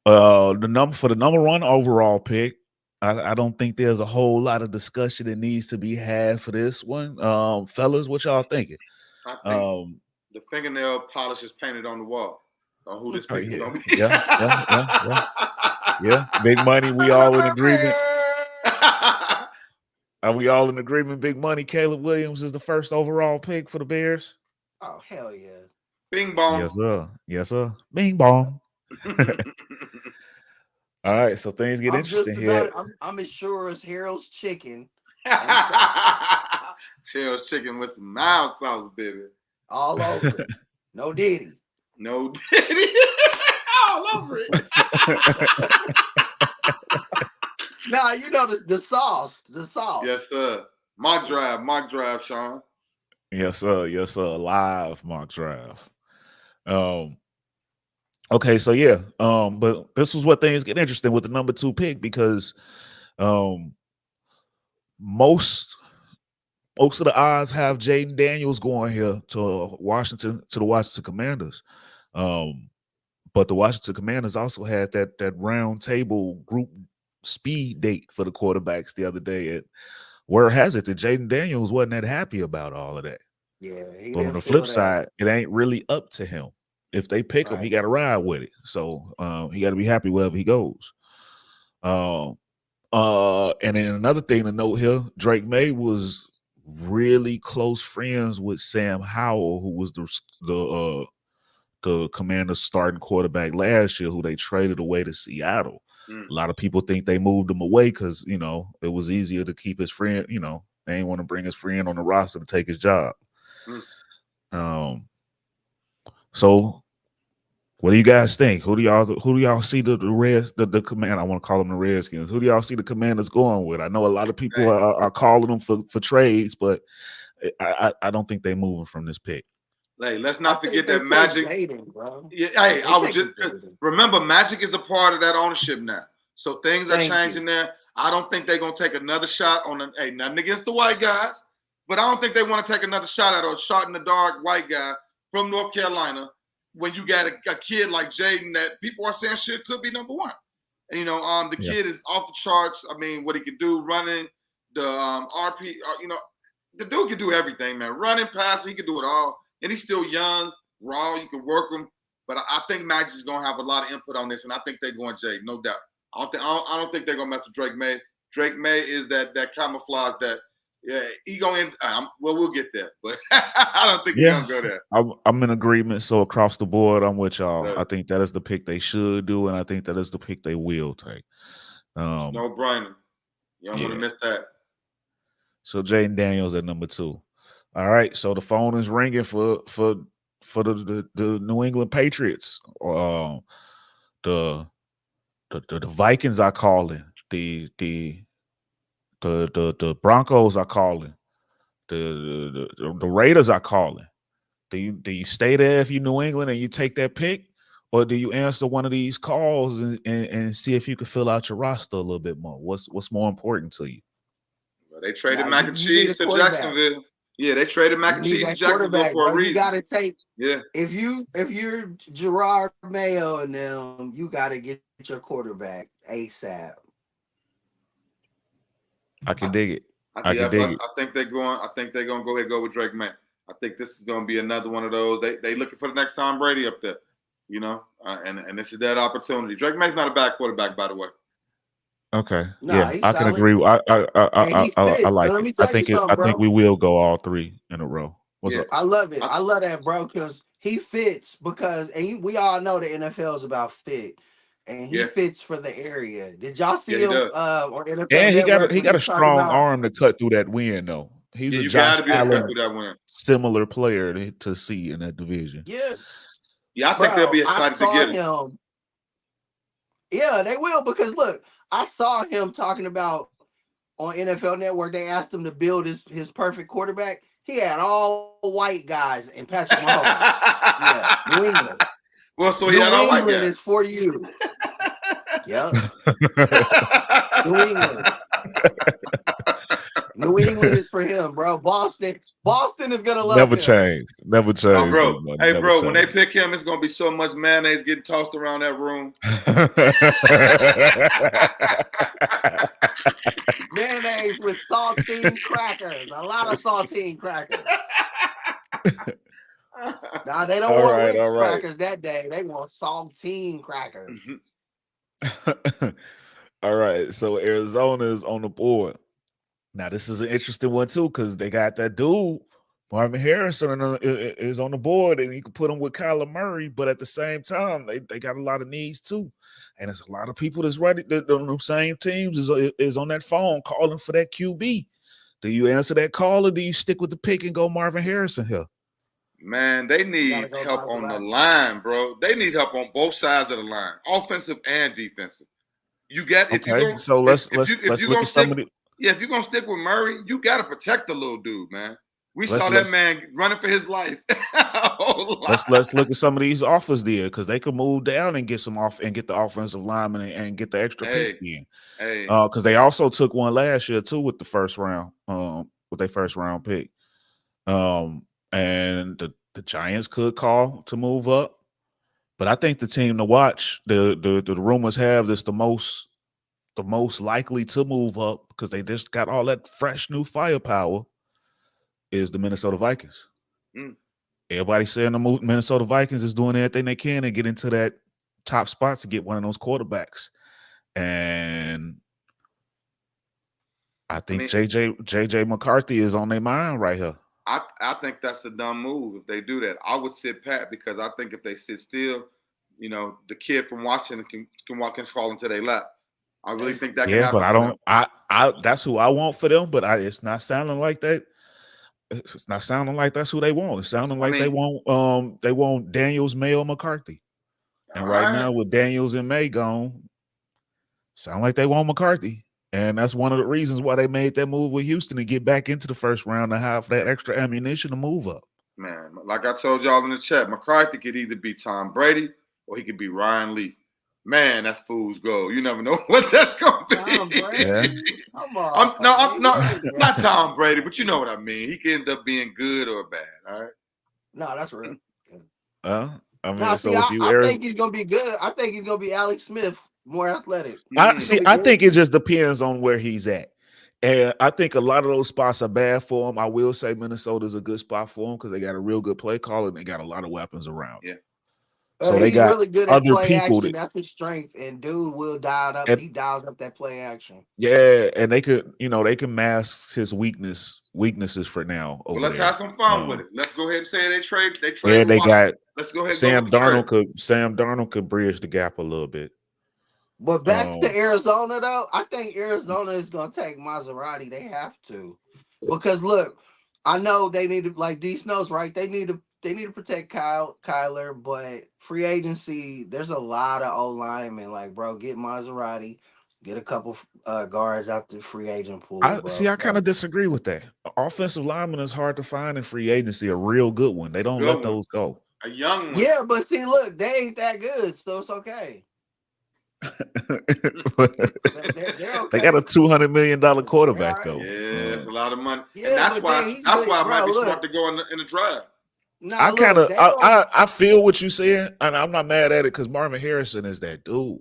the number 1 overall pick, I don't think there's a whole lot of discussion that needs to be had for this one. Fellas, what y'all thinking? I think the fingernail polish is painted on the wall. On who this pick is gonna be. Yeah. Big money. We all in agreement. Are we all in agreement? Big money. Caleb Williams is the first overall pick for the Bears. Oh, hell yeah. Bing bong. Yes, sir. Bing bong. All right, so things get interesting here. I'm as sure as Harold's chicken. Harold's chicken with some mild sauce, baby. All over. No Diddy. No Diddy. All over it. Nah, you know the sauce. The sauce. Yes, sir. Mock drive, Sean. Yes, sir. Yes, sir. Live mock draft. Okay, so yeah. But this is what things get interesting with the number 2 pick because most of the odds have Jaden Daniels going here to the Washington Commanders. But the Washington Commanders also had that round table group speed date for the quarterbacks the other day. Word has it that Jaden Daniels wasn't that happy about all of that. Yeah, he But on didn't the feel flip side, it ain't really up to him. If they pick him, he got to ride with it. So he got to be happy wherever he goes. And then another thing to note here, Drake May was really close friends with Sam Howell, who was the Commanders' starting quarterback last year, who they traded away to Seattle. A lot of people think they moved him away because, you know, it was easier to keep his friend, you know, they didn't want to bring his friend on the roster to take his job. So what do you guys think? Who do y'all see the command? I want to call them the Redskins. Who do y'all see the Commanders going with? I know a lot of people are calling them for trades, but I don't think they're moving from this pick. Hey, let's not forget that Magic. Jaden, bro. Yeah, hey, I was just remember Magic is a part of that ownership now. So things are changing there. I don't think they're gonna take another shot on nothing against the white guys, but I don't think they want to take another shot at a shot in the dark white guy from North Carolina when you got a kid like Jaden that people are saying shit could be number 1. And, you know, the kid is off the charts. I mean, what he can do running, the RP, you know, the dude can do everything, man. Running, passing, he can do it all. And he's still young, raw. You can work him, but I think Magic's is gonna have a lot of input on this, and I think they're going Jay, no doubt. I don't think they're gonna mess with Drake May. Drake May is that camouflage that he gonna end. Well, we'll get there, but I don't think he's gonna go there. I'm in agreement. So across the board, I'm with y'all. So, I think that is the pick they should do, and I think that is the pick they will take. No brainer. You don't want to miss that. So Jaden Daniels at number 2. All right, so the phone is ringing for the New England Patriots. The Vikings are calling. The Broncos are calling. The Raiders are calling. Do you stay there if you New England and you take that pick, or do you answer one of these calls and see if you can fill out your roster a little bit more? What's more important to you? Well, they traded mac and cheese to Jacksonville. Yeah, they traded mac and cheese to Jacksonville for a reason. You gotta take. Yeah. If you're Gerard Mayo and them, you gotta get your quarterback ASAP. I can dig it. I think they're going. I think they're gonna go ahead and go with Drake May. I think this is gonna be another one of those. They looking for the next Tom Brady up there, you know. And this is that opportunity. Drake May's not a bad quarterback, by the way. Okay. Yeah, I can agree. I like it. I think we will go all 3 in a row. What's up? I love it. I love that, bro, because he fits we all know the NFL is about fit. And he fits for the area. Did y'all see him on NFL? And he got a strong arm to cut through that wind, though. He's a Josh Allen similar player to see in that division. Yeah. Yeah, I think they'll be excited to get him. Yeah, they will, because look, I saw him talking about on NFL Network. They asked him to build his perfect quarterback. He had all white guys and Patrick Mahomes. New England. Well, so he had all white guys. New England is for you. Yeah. New England. New England is for him, bro. Boston is gonna love him. Never change. Oh, bro. Hey, bro, when they pick him, it's gonna be so much mayonnaise getting tossed around that room. Mayonnaise with saltine crackers. A lot of saltine crackers. Nah, they don't want Ritz crackers that day. They want saltine crackers. All right. So Arizona is on the board. Now, this is an interesting one, too, because they got that dude, Marvin Harrison, is on the board, and you can put him with Kyler Murray, but at the same time, they got a lot of needs, too. And there's a lot of people that's ready on the same teams is on that phone calling for that QB. Do you answer that call, or do you stick with the pick and go Marvin Harrison here? Man, they need help on the line, bro. They need help on both sides of the line, offensive and defensive. You got if okay. So let's look at some of the. Yeah, if you're gonna stick with Murray, you got to protect the little dude, man. We saw Let's that man running for his life. Let's look at some of these offers there because they could move down and get some off and get the offensive lineman and get the extra pick in. Because they also took one last year too with the first round, with their first round pick. And the Giants could call to move up, but I think the team to watch, the rumors have this the most likely to move up because they just got all that fresh new firepower is the Minnesota Vikings. Everybody's saying the Minnesota Vikings is doing everything they can to get into that top spot to get one of those quarterbacks. And I think JJ McCarthy is on their mind right here. I think that's a dumb move if they do that. I would sit pat because I think if they sit still, you know, the kid from Washington can fall into their lap. I really think that can happen. But I don't. I that's who I want for them. But it's not sounding like that. It's not sounding like that's who they want. It's sounding like they want Daniels, Mayo, McCarthy. And right now with Daniels and May gone, sound like they want McCarthy. And that's one of the reasons why they made that move with Houston to get back into the first round to have that extra ammunition to move up. Man, like I told y'all in the chat, McCarthy could either be Tom Brady or he could be Ryan Leaf. Man, that's fool's gold. You never know what that's going to be. Tom Brady? Yeah. Come on. Not Tom Brady, but you know what I mean. He can end up being good or bad, all right? No, that's real. I mean, now, see, I think he's going to be good. I think he's going to be Alex Smith, more athletic. I think it just depends on where he's at. And I think a lot of those spots are bad for him. I will say Minnesota's a good spot for him because they got a real good play caller and they got a lot of weapons around. Yeah. So they got really good at other play people. Action. That's his strength. And dude will dial up. He dials up that play action. Yeah, and they could, they can mask his weaknesses for now. Well, let's have some fun with it. Let's go ahead and say they trade. Yeah, they got. Let's go ahead. Sam Darnold could bridge the gap a little bit. But back to Arizona though, I think Arizona is gonna take Maserati. They have to, because look, I know they need to, like D Snow's right. They need to protect Kyler, but free agency, there's a lot of old linemen. Like, bro, get Maserati, get a couple guards out the free agent pool. I kind of disagree with that. Offensive lineman is hard to find in free agency. A real good one. They don't let those go. A young one. Yeah, but see, look, they ain't that good, so it's okay. They're okay. They got a $200 million quarterback though. Yeah, that's a lot of money. Yeah, and that's why it might be smart to go in the draft. I feel what you're saying, and I'm not mad at it because Marvin Harrison is that dude.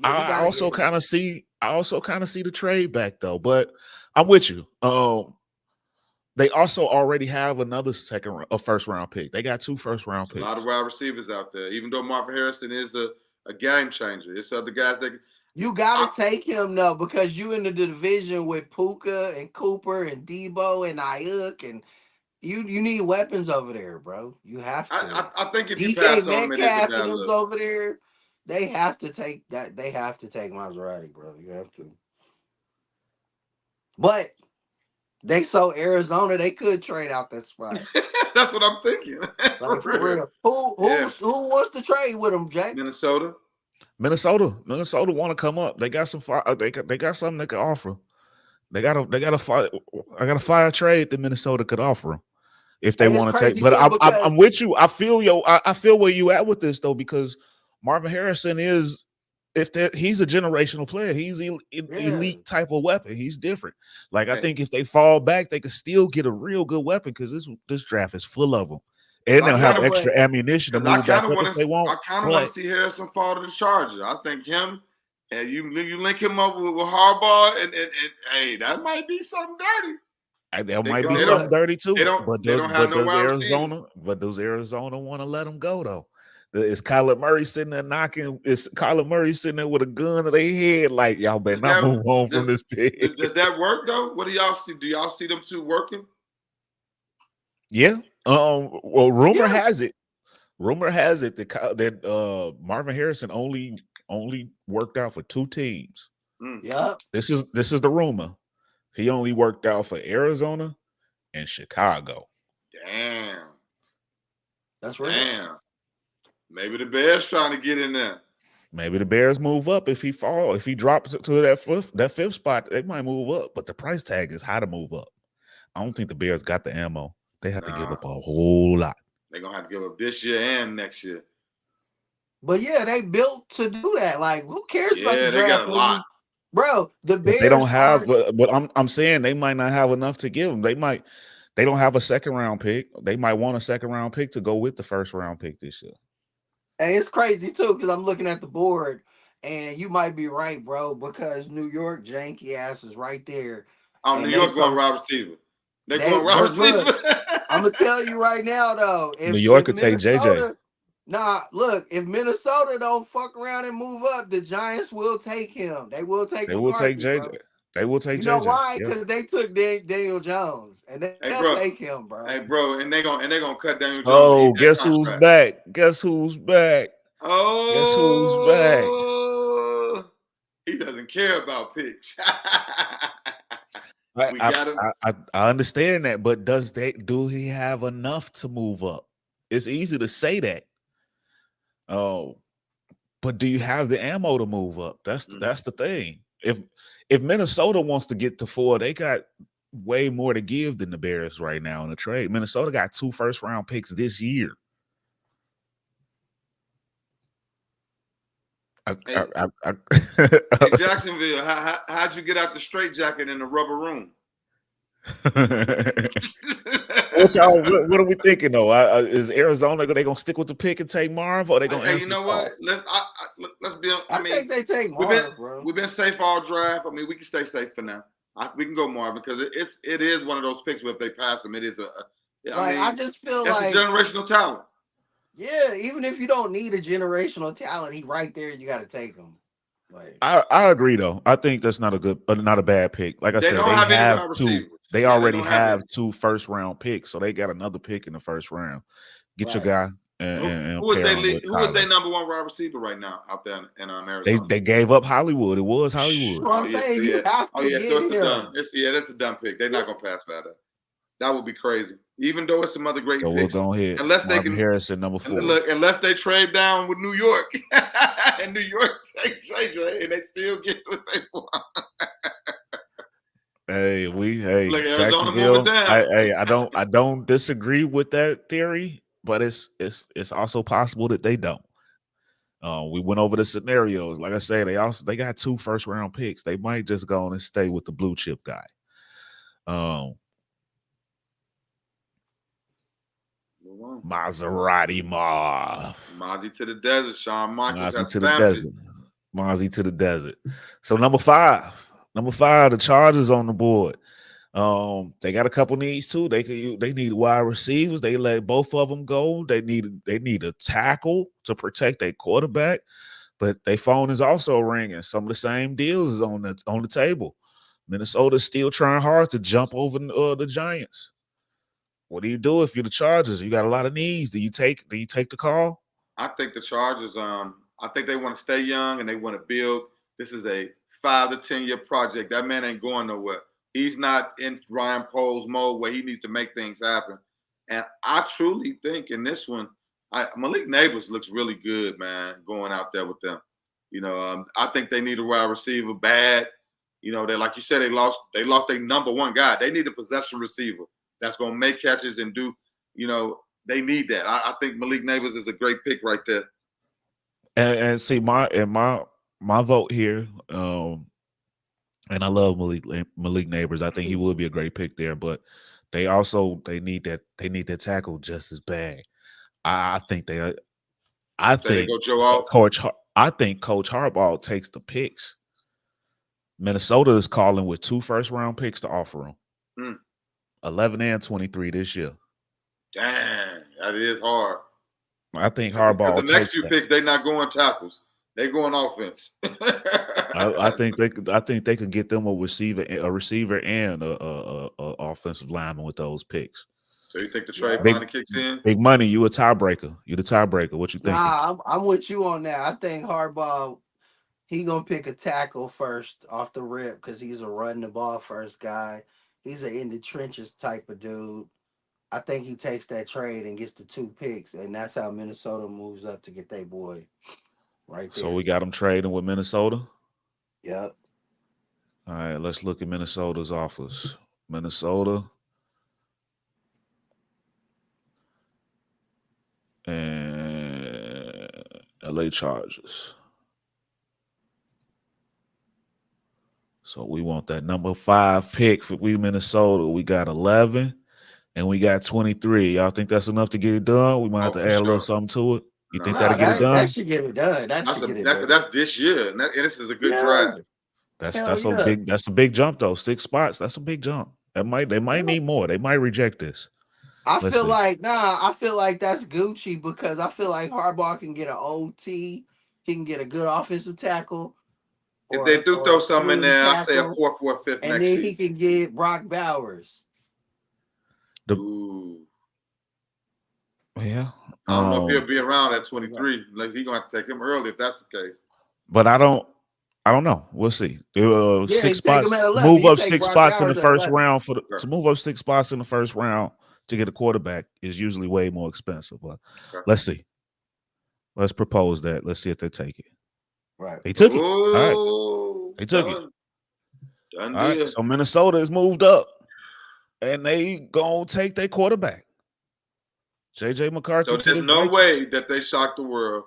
Yeah, I also kind of see the trade back though, but I'm with you. They also already have another first round pick. They got 2 first round picks. A lot of wide receivers out there. Even though Marvin Harrison is a game changer, it's other guys that you gotta take him though, because you in the division with Puka and Cooper and Debo and Ayuk, and you need weapons over there, bro. You have to. I think if you pass on Metcalf and them's over there, they have to take that. They have to take Maserati, bro. You have to. But they saw Arizona, they could trade out that spot. That's what I'm thinking. Like, for real. Who wants to trade with them, Jay? Minnesota want to come up. They got some they got something they could offer. I got a fire trade that Minnesota could offer them if they want to take. But I'm with you. I feel where you at with this though, because Marvin Harrison is he's a generational player. He's elite type of weapon. He's different. Like I think if they fall back, they could still get a real good weapon because this draft is full of them. And they'll have extra ammunition to move back up if they want. I kind of want to see Harrison fall to the Chargers. I think him and you link him up with Harbaugh, and hey, that might be something dirty. That might be something dirty too. But does Arizona want to let him go though? Is Kyler Murray sitting there knocking? Is Kyler Murray sitting there with a gun to their head? Like, y'all better not move on from this pick. Does that work though? What do y'all see? Do y'all see them two working? Yeah. Well, rumor has it that Marvin Harrison only worked out for 2 teams. Yeah. This is the rumor. He only worked out for Arizona and Chicago. Damn. That's real. Damn. Maybe the Bears trying to get in there. Maybe the Bears move up if he fall. If he drops to that fifth spot, they might move up. But the price tag is high to move up. I don't think the Bears got the ammo. They have to give up a whole lot. They're going to have to give up this year and next year. But yeah, they built to do that. Like, who cares about the draft? Yeah, they got a lot. Bro, the Bears. But they don't have, but I'm saying they might not have enough to give them. They don't have a second round pick. They might want a second round pick to go with the first round pick this year. And it's crazy too, because I'm looking at the board, and you might be right, bro, because New York janky ass is right there. New York going wide receiver. They're going wide receiver. I'm gonna tell you right now, though. New York could take JJ. Nah, look, if Minnesota don't fuck around and move up, the Giants will take him. They will take. They will take JJ. Bro. They will take JJ. You know why? Because they took Daniel Jones, and they'll take him, bro. Hey, bro, and they're gonna cut Daniel Jones. Oh, guess who's back? Guess who's back? Oh, guess who's back? He doesn't care about picks. I understand that, but do he have enough to move up? It's easy to say that. Oh, but do you have the ammo to move up? That's the thing. If Minnesota wants to get to 4, they got way more to give than the Bears right now in the trade. Minnesota got 2 first-round picks this year. Hey, Jacksonville, how'd you get out the straitjacket in the rubber room? What are we thinking though? Is Arizona they gonna stick with the pick and take Marv, or they gonna? Hey, you know what? Let's be. I think they take Marv, bro. We've been safe all draft. I mean, we can stay safe for now. We can go Marv because it is one of those picks where if they pass him, it is I just feel like a generational talent. Yeah, even if you don't need a generational talent, he right there. You got to take him. Like I agree though. I think that's not a bad pick. Like I said, they have 2. They already have 2 first-round picks, so they got another pick in the first round. Get your guy. Who is their number 1 wide receiver right now out there in Arizona? They gave up Hollywood. It was Hollywood. Well, I'm saying you have to get him. That's a dumb pick. They're not gonna pass by that. That would be crazy. Even though it's some other great so picks. We'll go ahead. Unless Marvin they can Harrison number 4. Look, unless they trade down with New York, and New York take JJ, and they still get what they want. Look, Jacksonville. I don't disagree with that theory, but it's also possible that they don't. We went over the scenarios. Like I said, they got 2 first-round picks. They might just go on and stay with the blue chip guy. Maserati Marv. Mozzie to the desert. Shawn Michaels. Mozzie to the desert. Mozzie to the desert. So number 5, the Chargers on the board. They got a couple needs too. They need wide receivers. They let both of them go. They need a tackle to protect their quarterback, but their phone is also ringing. Some of the same deals is on the table. Minnesota's still trying hard to jump over the Giants. What do you do if you're the Chargers? You got a lot of needs. Do you take the call? I think the Chargers. I think they want to stay young and they want to build. This is a 5 to 10 year project. That man ain't going nowhere. He's not in Ryan Poles mode where he needs to make things happen. And I truly think in this one, Malik Neighbors looks really good, man, going out there with them. I think they need a wide receiver bad. They, like you said, they lost their number 1 guy. They need a possession receiver that's going to make catches and do, they need that. I think Malik Neighbors is a great pick right there. And see, my vote here, and I love Malik Neighbors. I think he would be a great pick there, but they need that tackle just as bad. I think Coach Harbaugh takes the picks. Minnesota is calling with 2 first-round picks to offer him. 11 and 23 this year. Dang, that is hard. I think Harbaugh. The next few picks, they're not going tackles; they're going offense. I think they can get them a receiver and a offensive lineman with those picks. So you think the trade finally kicks in? Big money. You a tiebreaker. You the tiebreaker. What you think? Nah, I'm with you on that. I think Harbaugh. He gonna pick a tackle first off the rip because he's a run the ball first guy. He's an in the trenches type of dude. I think he takes that trade and gets the 2 picks, and that's how Minnesota moves up to get their boy right there. So we got him trading with Minnesota. Yep. All right, let's look at Minnesota's offers. Minnesota and LA Chargers. So we want that number 5 pick for Minnesota. We got 11 and we got 23. Y'all think that's enough to get it done? We might have to add a little something to it. You think that'll get it done? That should get it done. That's this year, and this is a good draft. That's a big jump though. 6 spots. That's a big jump. They might need more. They might reject this. I feel like that's Gucci because I feel like Harbaugh can get an OT. He can get a good offensive tackle. If they do throw something in there, I say a 4th, 5th next year. And then he can get Brock Bowers. Ooh. Yeah. I don't know if he'll be around at 23. Like he's gonna have to take him early if that's the case. But I don't know. We'll see. 6 spots. Move up 6 spots in the first round to move up 6 spots in the first round to get a quarterback is usually way more expensive. But let's see. Let's propose that. Let's see if they take it. Right. They took it. All right. They took it. Done all right. So Minnesota has moved up, and they gonna take their quarterback, J.J. McCarthy. So there's no way that they shock the world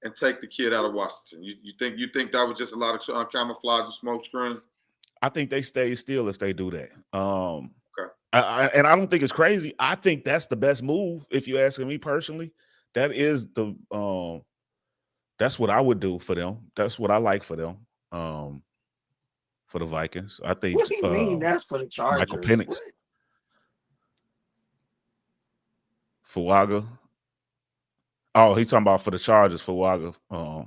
and take the kid out of Washington. You think that was just a lot of camouflage and smoke screen? I think they stay still if they do that. Okay. And I don't think it's crazy. I think that's the best move. If you're asking me personally, that is the that's what I would do for them. That's what I like for them. For the Vikings, I think. What do you mean that's for the Chargers? Michael Penix, 𝑒'Waga. Oh, he's talking about for the Chargers, 𝑒'Waga.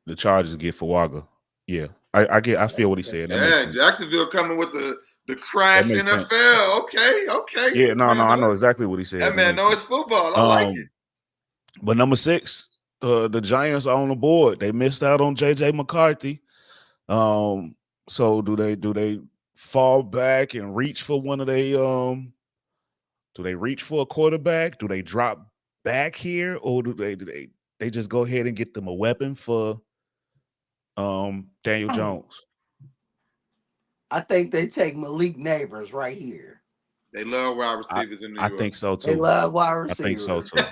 The Chargers get 𝑒'Waga. Yeah, I feel what he's saying. Yeah, Jacksonville coming with the crash NFL. Sense. Okay. Yeah, no, I know exactly what he said. That man knows football. I like it. But number 6, the Giants are on the board. They missed out on J.J. McCarthy. So do they fall back and reach for one of they do they reach for a quarterback? Do they drop back here, or do they just go ahead and get them a weapon for Daniel Jones? I think they take Malik Neighbors right here. They love wide receivers in New York. I think so too. They love wide receivers. I think so too.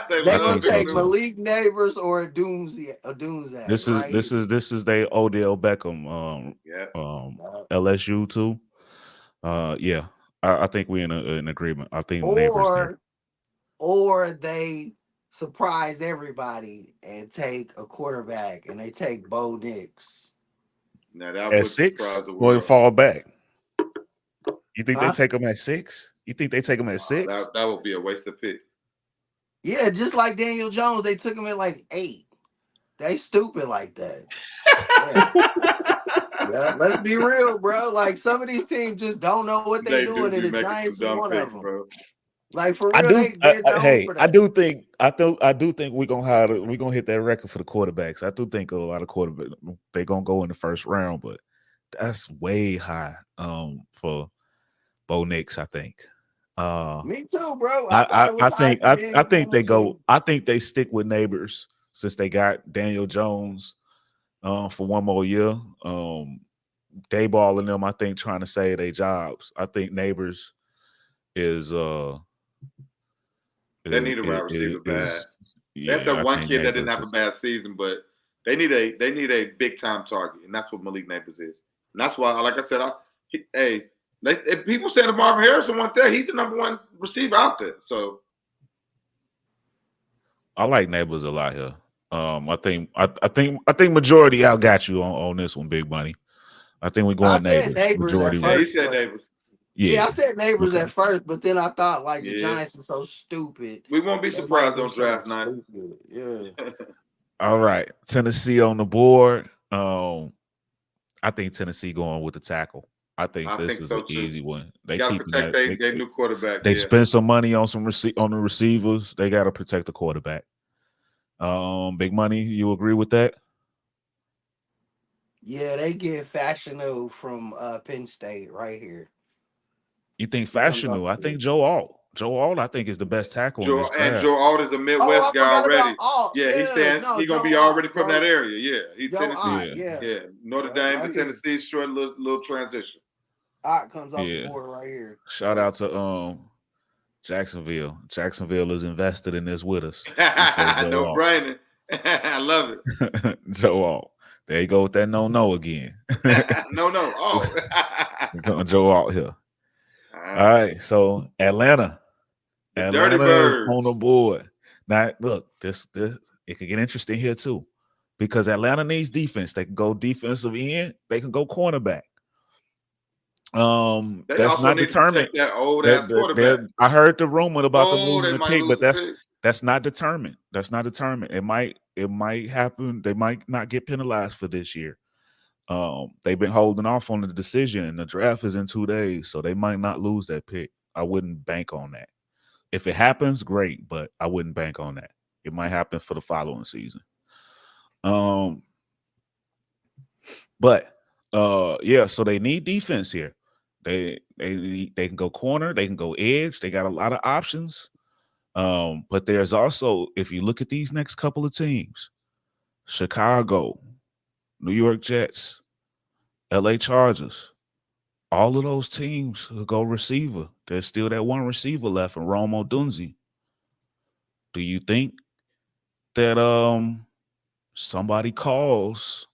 They're gonna take Malik Neighbors or a Doomsday. This is they Odell Beckham. LSU too. Yeah. I think we're in agreement. I think or they surprise everybody and take a quarterback and they take Bo Nix. Now that at 6 or fall back. You think they take him at 6? You think they take him at 6? That would be a waste of pick. Yeah, just like Daniel Jones, they took him at like 8. They stupid like that. Yeah, let's be real, bro. Like some of these teams just don't know what they're doing, and the Giants is one of them. Bro. Like for real, I do think we're gonna hit that record for the quarterbacks. I do think a lot of quarterbacks they're gonna go in the first round, but that's way high for Bo Nix, I think. Me too, bro. I think they go. I think they stick with Neighbors since they got Daniel Jones for one more year. Dayball and them, I think, trying to save their jobs. I think Neighbors is they need a wide receiver bad. They have that one kid that didn't have a bad season, but they need a big time target, and that's what Malik Neighbors is. And that's why, like I said, if people say that Marvin Harrison went there, he's the number 1 receiver out there. So I like Neighbors a lot here. I think majority outgot you on this one, Big Money. I think we're going Neighbors. He said Neighbors. Yeah, I said Neighbors at first, but then I thought like the Giants are so stupid. We won't be surprised on draft night. Yeah. All right, Tennessee on the board. I think Tennessee going with the tackle. I think this is an easy one. They got to protect their new quarterback. They spend some money on on the receivers. They got to protect the quarterback. Big Money, you agree with that? Yeah, they get Fashanu from Penn State right here. You think fashionable? I think 𝑗𝑎𝑙. 𝑗𝑎𝑙, I think, is the best tackle in this draft. 𝑗𝑎𝑙 is a Midwest guy already. Yeah, He's gonna be already from that area. Yeah, he's Tennessee. Yeah. Notre Dame right to Tennessee, short little transition. Comes off the board right here. Shout out to Jacksonville. Jacksonville is invested in this with us. No brainer. I love it. 𝑗𝑎𝑙. There you go with that no again. No. Oh. We're going 𝑗𝑎𝑙 here. All right. So Atlanta is on the board. Now, look, this it could get interesting here too, because Atlanta needs defense. They can go defensive end. They can go cornerback. That's not determined. That old ass quarterback. I heard the rumor about them losing the pick, but that's not determined. That's not determined. It might happen. They might not get penalized for this year. They've been holding off on the decision, and the draft is in 2 days, so they might not lose that pick. I wouldn't bank on that. If it happens, great, but I wouldn't bank on that. It might happen for the following season. But yeah, so they need defense here. They can go corner, they can go edge. They got a lot of options. But there's also, if you look at these next couple of teams, Chicago, New York Jets, LA Chargers, all of those teams will go receiver. There's still that one receiver left in 𝐻𝑝𝑒 𝑐𝒏. Do you think that somebody calls?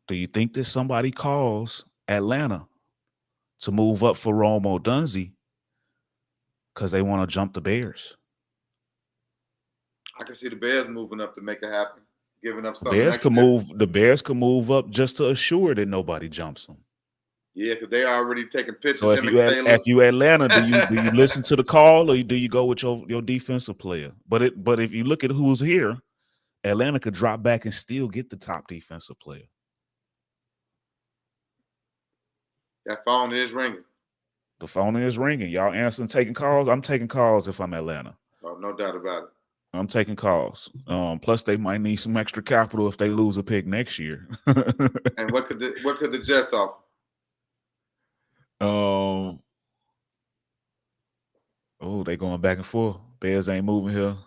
Do you think that somebody calls Atlanta to move up for 𝐻𝑝𝑒 𝑐𝒏 because they want to jump the Bears? I can see the Bears moving up to make it happen, giving up something. The Bears can move up just to assure that nobody jumps them. Yeah, because they already taking pictures. So if you Atlanta, do you listen to the call, or do you go with your defensive player? But if you look at who's here, Atlanta could drop back and still get the top defensive player. That phone is ringing. The phone is ringing. Y'all answering, taking calls? I'm taking calls if I'm Atlanta. Oh, no doubt about it. I'm taking calls. Plus, they might need some extra capital if they lose a pick next year. And what could the Jets offer? Oh, they going back and forth. Bears ain't moving here.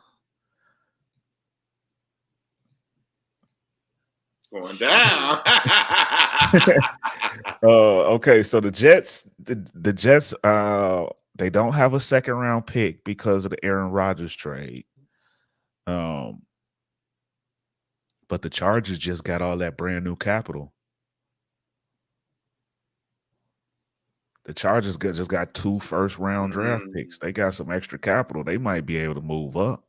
Going down. Okay, so the Jets, they don't have a second round pick because of the Aaron Rodgers trade. But the Chargers just got all that brand new capital. The Chargers just got 2 first-round draft picks. They got some extra capital. They might be able to move up.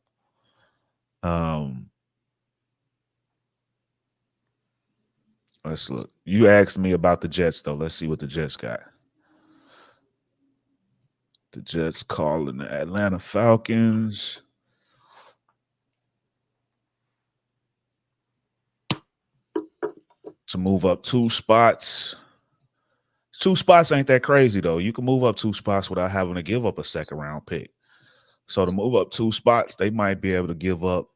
Let's look. You asked me about the Jets, though. Let's see what the Jets got. The Jets calling the Atlanta Falcons. To move up 2 spots. 2 spots ain't that crazy, though. You can move up 2 spots without having to give up a second-round pick. So to move up 2 spots, they might be able to give up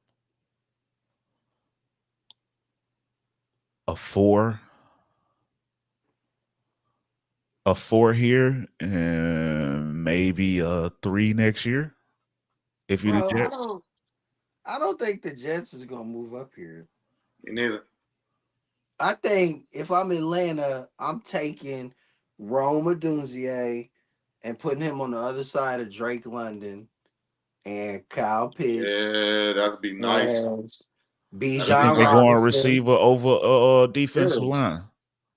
a 4 here and maybe a 3 next year. If you're the Jets. I don't think the Jets is going to move up here. Me neither. I think if I'm Atlanta, I'm taking 𝐻𝑝𝑒 𝑐𝒏 and putting him on the other side of Drake London and Kyle Pitts. Yeah, that'd be nice. Bijan Robinson. They're going receiver over defensive line.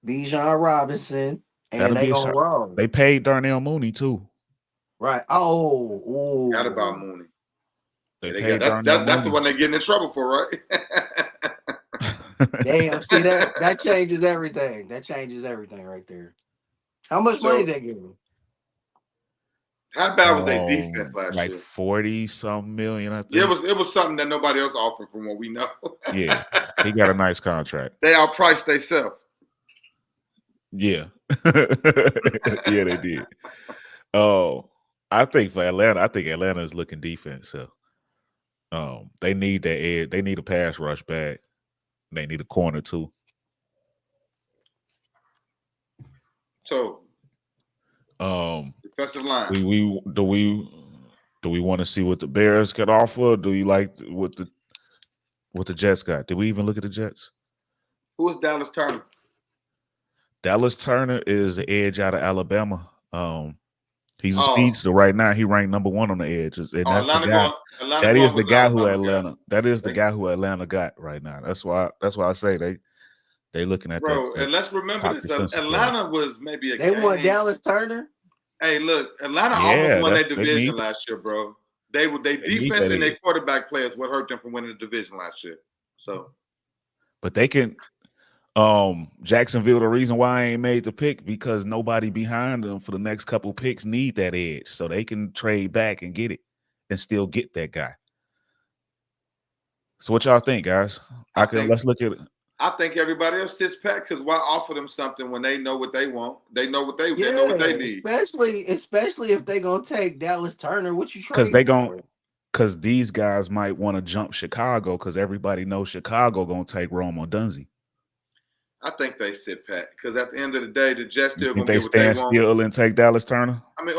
Bijan Robinson, and That'll they gonna roll. They paid darnell Mooney too. Right. Oh, forgot about Mooney. That's the one they're getting in trouble for, right? Damn, see that changes everything. That changes everything right there. How much money they give him? How bad was their defense last year? Like 40-some million, I think. Yeah, it was something that nobody else offered from what we know. Yeah, he got a nice contract. They outpriced themselves. Yeah. Yeah, they did. Oh, I think for Atlanta, Atlanta is looking defense. So they need that edge. They need a pass rush back. They need a corner too. So Defensive line. Do we want to see what the Bears could offer? Or do you like what the Jets got? Did we even look at the Jets? Who is Dallas Turner? Dallas Turner is the edge out of Alabama. He's a speedster right now. He ranked #1 on the edges, and that's the guy. That is the guy who Atlanta. That is the guy who Atlanta got right now. That's why I say they looking at that. And let's remember this: Atlanta was maybe they want Dallas Turner. Hey, look, Atlanta almost won their division last year, bro. They defense and their quarterback players what hurt them from winning the division last year. So, but they can. Jacksonville, the reason why I ain't made the pick because nobody behind them for the next couple picks need that edge, so they can trade back and get it and still get that guy. So what y'all think, guys? Let's look at it. I think everybody else sits pat because why offer them something when they know what they want? They know what they know what they need. Especially if they gonna take Dallas Turner. What you trading? Because these guys might want to jump Chicago because everybody knows Chicago gonna take 𝑎𝑚 𝑺𝒑𝒐𝒓𝒕𝒔. I think they sit pat because at the end of the day, the Jets still gonna get what they want. They stand still and take Dallas Turner. I mean,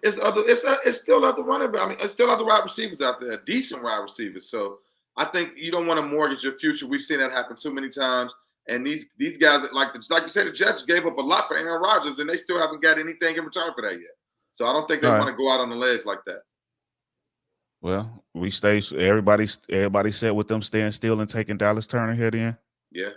it's still other running back. I mean, it's still other wide receivers out there, decent wide receivers. So I think you don't want to mortgage your future. We've seen that happen too many times. And these guys, like you said, the Jets gave up a lot for Aaron Rodgers, and they still haven't got anything in return for that yet. So I don't think they want to go out on the ledge like that. Well, we stay. Everybody said with them staying still and taking Dallas Turner here. Then yeah.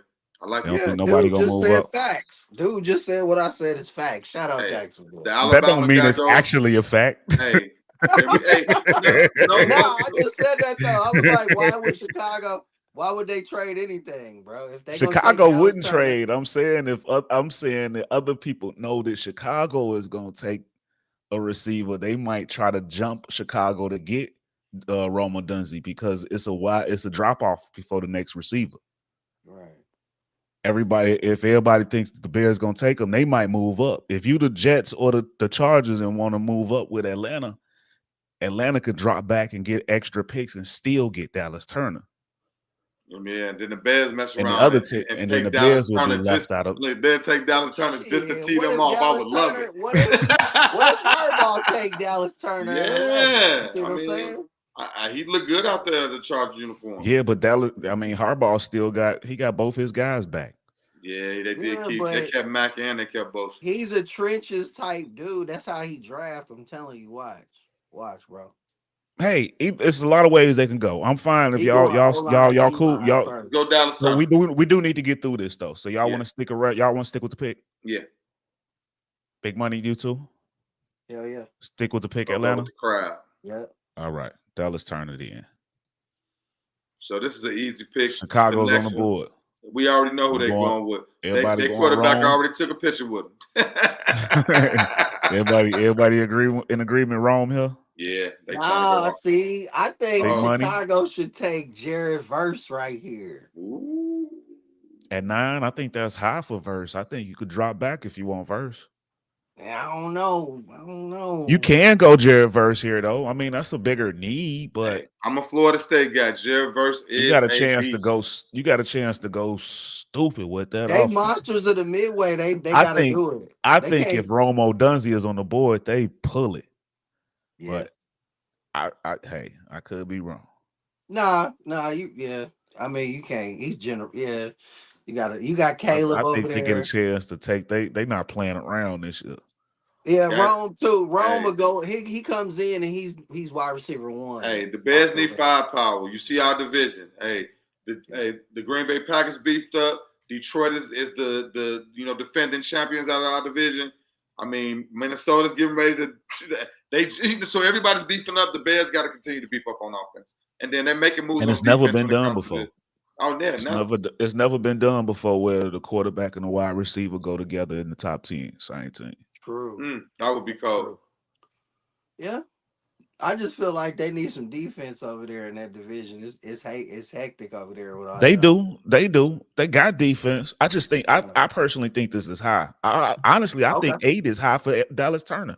I like that. Nobody gonna move up. Facts. Dude just said what I said is facts. Shout out Jacksonville. That don't mean it's actually a fact. Hey, no, I just said that though. I was like, why would they trade anything, bro? If they Chicago wouldn't trade. I'm saying that other people know that Chicago is gonna take a receiver, they might try to jump Chicago to get 𝑎𝑚 𝑺𝒑𝒐𝒓𝒕🔬 because it's a drop off before the next receiver. Right. If everybody thinks that the Bears gonna take them, they might move up. If you the Jets or the Chargers and want to move up with Atlanta could drop back and get extra picks and still get Dallas Turner. Yeah, and then the Bears mess around. And then the Bears will be left out of. They'll take Dallas Turner just to tee them off. I would love it. What if Harbaugh take Dallas Turner? Yeah, see what I'm saying? He looked good out there in the Chargers uniform. Yeah, but Harbaugh still got both his guys back. Yeah, they did they kept Mack and they kept both. He's a trenches type dude. That's how he drafts. I'm telling you, watch, bro. Hey, it's a lot of ways they can go. I'm fine if y'all cool. Y'all go Dallas. So we do need to get through this though. So y'all want to stick around? Y'all want to stick with the pick? Yeah. Big money, you too? Hell yeah. Stick with the pick, Atlanta. With the crowd. Yeah. All right, Dallas Turner in. So this is an easy pick. Chicago's on the board. We already know who they're going with. Their quarterback already took a picture with them. everybody in agreement. Rome here. Yeah. See, I think Chicago should take 𝑗'Verse right here. Ooh. At 9, I think that's high for Verse. I think you could drop back if you want Verse. I don't know. You can go 𝑗'Verse here though. I mean, that's a bigger need, but hey, I'm a Florida State guy. 𝑗'Verse is you got a chance to go. You got a chance to go stupid with that. They monsters of the midway. They gotta do it. I think if 𝑎𝑚 𝑺𝒑𝒐𝒓𝒕𝒔 is on the board, they pull it. Yeah. But I could be wrong. Nah, I mean, you can't. He's general. Yeah. You got Caleb over there. I think they get a chance to take. They not playing around this year. Yeah, Rome too. Rome will go. He comes in and he's wide receiver 1. Hey, the Bears need firepower. You see our division. Hey, the Green Bay Packers beefed up. Detroit is the defending champions out of our division. I mean, Minnesota's getting ready to. So everybody's beefing up. The Bears got to continue to beef up on offense, and then they're making moves. And it's never been done before. Oh yeah, it's never been done before where the quarterback and the wide receiver go together in the top 10. Same team. True. That would be cold. Yeah, I just feel like they need some defense over there in that division. It's hectic over there. With all they do. They got defense. I just think I personally think this is high. Honestly, I think 8 is high for Dallas Turner.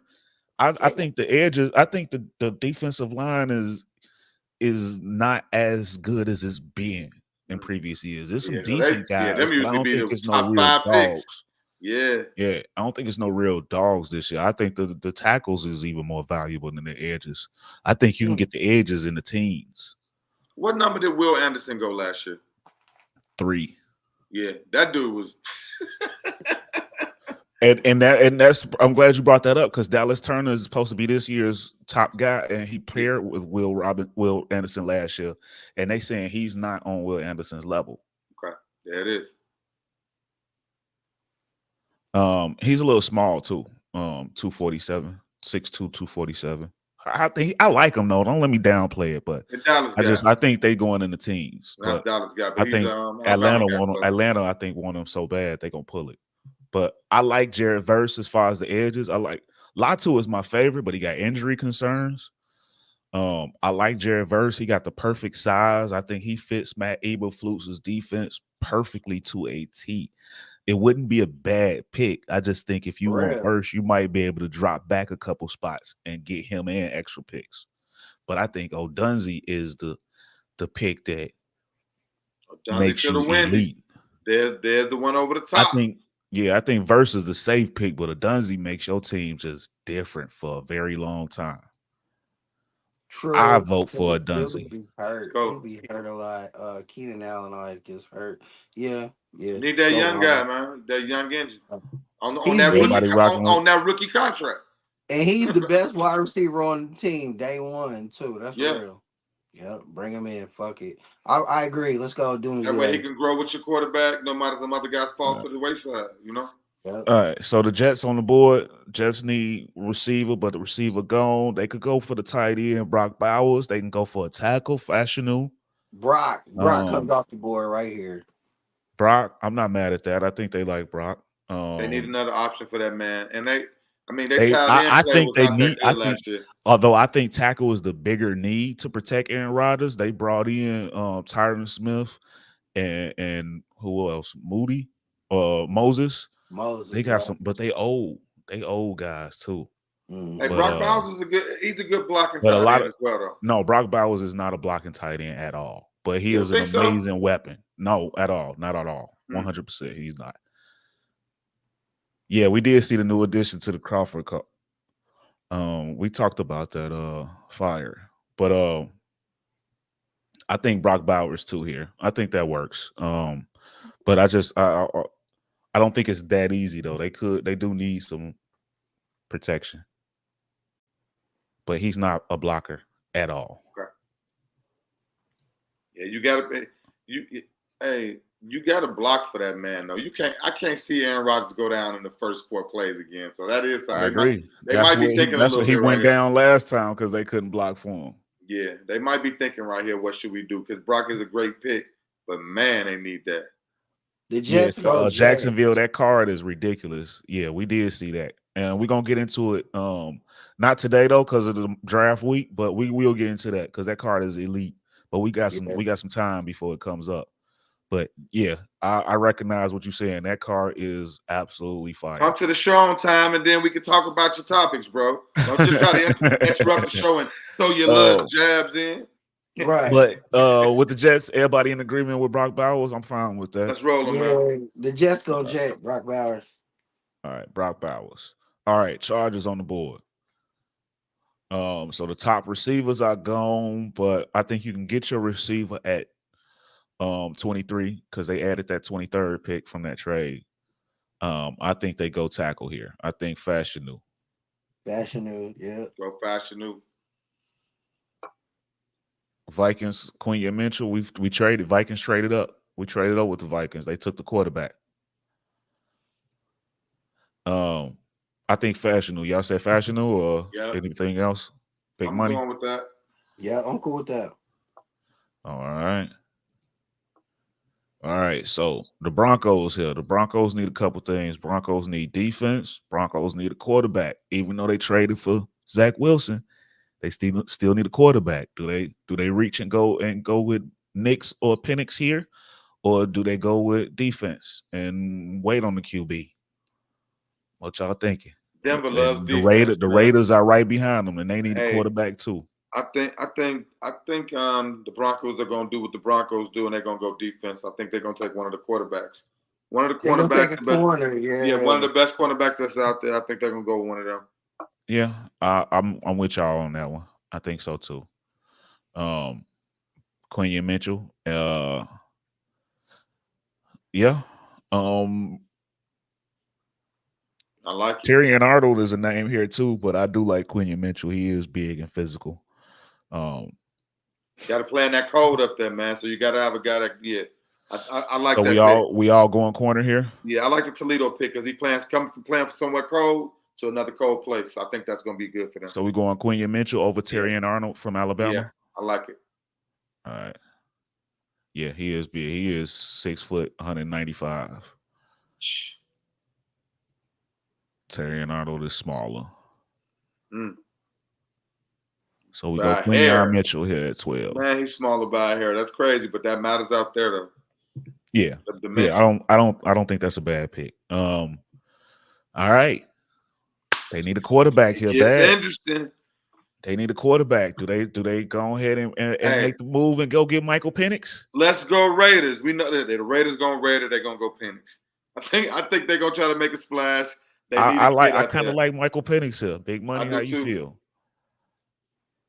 I think the edges. I think the defensive line is not as good as it's been in previous years. There's some decent guys, but I don't think it's no real dogs. Yeah, I don't think it's no real dogs this year. I think the tackles is even more valuable than the edges. I think you can get the edges in the teens. What number did Will Anderson go last year? 3. Yeah, that dude was. and that's I'm glad you brought that up because Dallas Turner is supposed to be this year's top guy, and he paired with Will Anderson last year, and they saying he's not on Will Anderson's level. Okay, there it is. He's a little small too. 247, 6'2", 247. I think I like him though. Don't let me downplay it, but I think they going in the teens. But Dallas guy, but I think Atlanta want him. Atlanta, I think, want him so bad they gonna pull it. But I like Jared Verse as far as the edges. I like Latu is my favorite, but he got injury concerns. I like Jared Verse. He got the perfect size. I think he fits Matt Eberflus's defense perfectly to a T. It wouldn't be a bad pick. I just think if you want Verse, you might be able to drop back a couple spots and get him in extra picks. But I think Odunze is the pick that makes you elite. There's the one over the top. I think Verse is the safe pick, but Odunze makes your team just different for a very long time. True. I vote for Odunze. He'll be hurt a lot. Keenan Allen always gets hurt. Yeah. Need that young guy, man. That young engine on that rookie contract. And he's the best wide receiver on the team day one too. That's real. Yeah, bring him in. Fuck it. I agree. Let's go do it. That way he can grow with your quarterback, no matter the other guys fall to the wayside. Yep. All right. So the Jets on the board. Jets need receiver, but the receiver gone. They could go for the tight end, Brock Bowers. They can go for a tackle, Fashanu. Brock comes off the board right here. Brock, I'm not mad at that. I think they like Brock. They need another option for that man, and they last year. Although I think tackle is the bigger need to protect Aaron Rodgers, they brought in Tyron Smith and who else? Moses. They got some, but they old guys too. Hey, Brock Bowers is he's a good blocking tight end as well, though. No, Brock Bowers is not a blocking tight end at all, but he is an amazing weapon. No, at all, not at all. 100%, he's not. Yeah, we did see the new addition to the Crawford Cup. We talked about that fire, but I think Brock Bowers too here. I think that works. But I don't think it's that easy though. They do need some protection, but he's not a blocker at all. Okay. Yeah, you got to block for that man though. I can't see Aaron Rodgers go down in the first 4 plays again. So that is something. I agree. They might be thinking that's what he went down last time because they couldn't block for him. Yeah, they might be thinking right here, what should we do? Because Brock is a great pick, but man, they need that. The Jets Jacksonville, that card is ridiculous. Yeah, we did see that. And we're going to get into it. Not today, though, because of the draft week, but we will get into that because that card is elite. But we got some time before it comes up. But, yeah, I recognize what you're saying. That card is absolutely fire. Come to the show on time, and then we can talk about your topics, bro. Don't just try to interrupt the show and throw your little jabs in. Right. But with the Jets, everybody in agreement with Brock Bowers, I'm fine with that. Let's roll them, man. The Jets gonna jet Brock Bowers. All right, Brock Bowers. All right, Chargers on the board. So the top receivers are gone, but I think you can get your receiver at 23 because they added that 23rd pick from that trade. I think they go tackle here. I think Fashanu. Yeah. Go Fashanu. Vikings, Quinion Mitchell. We traded. Vikings traded up. We traded up with the Vikings. They took the quarterback. I think Fashanu. Y'all said Fashanu or anything else? Big money. I'm going with that. Yeah, I'm cool with that. All right. So the Broncos here. The Broncos need a couple things. Broncos need defense. Broncos need a quarterback. Even though they traded for Zach Wilson, they still need a quarterback. Do they reach and go with Nix or Penix here, or do they go with defense and wait on the QB? What y'all thinking? Denver loves defense. The Raiders are right behind them, and they need a quarterback too. I think the Broncos are going to do what the Broncos do, and they're going to go defense. I think they're going to take one of the quarterbacks. One of the They're gonna take cornerbacks. a corner. Yeah, one of the best cornerbacks that's out there. I think they're gonna go with one of them. Yeah, I'm with y'all on that one. I think so too. Quinion Mitchell. Yeah. I like it. Terrion Arnold is a name here too, but I do like Quinion Mitchell. He is big and physical. Got to play in that cold up there, man. So you got to have a guy that I like so that. We all going corner here. Yeah, I like the Toledo pick because he coming from playing for somewhere cold to another cold place. So I think that's going to be good for them. So we going Quinion Mitchell over Terrion Arnold from Alabama. Yeah, I like it. All right. Yeah, he is big. He is 6 foot, 195. Terrion Arnold is smaller. So we go Quinion Mitchell here at 12. Man, he's smaller by a hair. That's crazy, but that matters out there though. Yeah. Yeah, I don't think that's a bad pick. All right. They need a quarterback here. It's interesting. They need a quarterback. Do they go ahead and make the move and go get Michael Penix? Let's go Raiders. We know that the Raiders going Raider. They're gonna go Penix. I think they're gonna try to make a splash. I kind of like Michael Penix here. Big money. How you feel?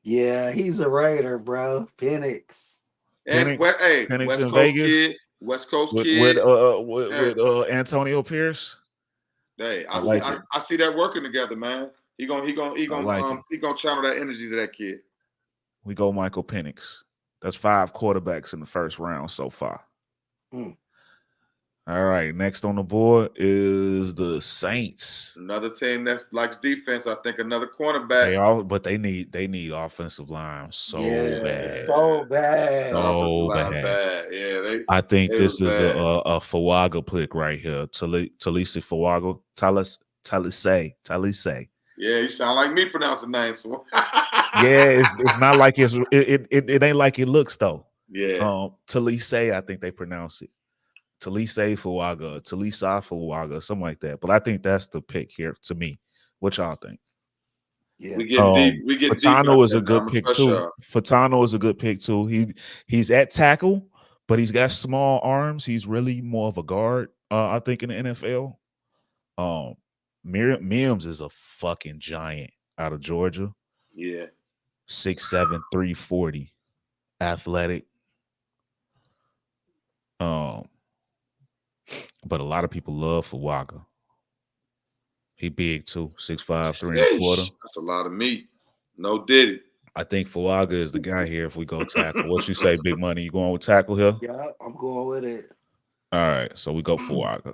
Yeah, he's a Raider, bro. Penix. And Penix West in Coast Vegas. kid. West Coast with, kid. With Antonio Pierce. Hey, I see that working together, man. He gonna channel that energy to that kid. We go Michael Penix. That's 5 quarterbacks in the first round so far. All right, next on the board is the Saints. Another team that likes defense. I think another cornerback. But they need offensive line so bad. So bad. Yeah, I think this is a 𝑒𝑚 pick right here. 𝑡𝑎𝑙𝑖𝑠e 𝑓𝑜𝓁𝓁. Yeah, you sound like me pronouncing names. Yeah, it's not like it ain't like it looks though. Yeah. 𝑡𝑎𝑙𝑖𝑠e, I think they pronounce it. 𝑡𝑎𝑙𝑖𝑠e 𝑓𝑜𝓁𝓁, something like that. But I think that's the pick here to me. What y'all think? Yeah. We get deep. Fatano is a good pick too. Fatano is a good pick too. He's at tackle, but he's got small arms. He's really more of a guard, I think, in the NFL. Mims is a fucking giant out of Georgia. Yeah. 6'7", 340, athletic. But a lot of people love 𝑒𝑚. He big too, 6'5", 3¼ That's a lot of meat. No diddy. I think 𝑒𝑚 is the guy here if we go tackle. What you say, Big Money? You going with tackle here? Yeah, I'm going with it. All right, so we go 𝑒𝑚.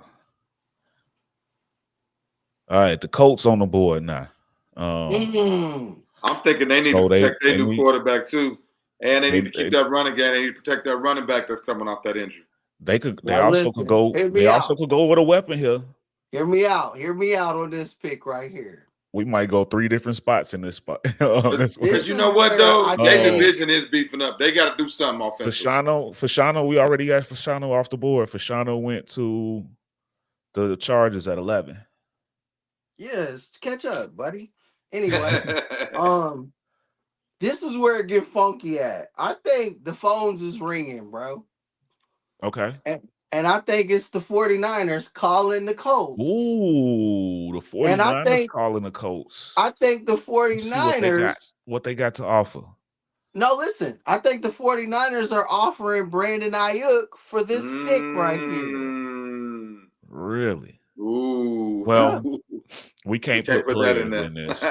All right, the Colts on the board now. I'm thinking they need to protect their new quarterback too. And they need to keep that running game. They need to protect that running back that's coming off that injury. They also could go with a weapon here. Hear me out. Hear me out on this pick right here. We might go 3 different spots in this spot. Because you know what though? Their division is beefing up. They got to do something offensively. Fashanu, we already got Fashanu off the board. Fashanu went to the Chargers at 11. Yes, catch up, buddy. Anyway, this is where it get funky at. I think the phones is ringing, bro. Okay. And I think it's the 49ers calling the Colts. Ooh, the 49ers calling the Colts. I think the 49ers. What they got to offer. No, listen. I think the 49ers are offering Brandon Ayuk for this pick right here. Really? Ooh. Well, we can't put players in this.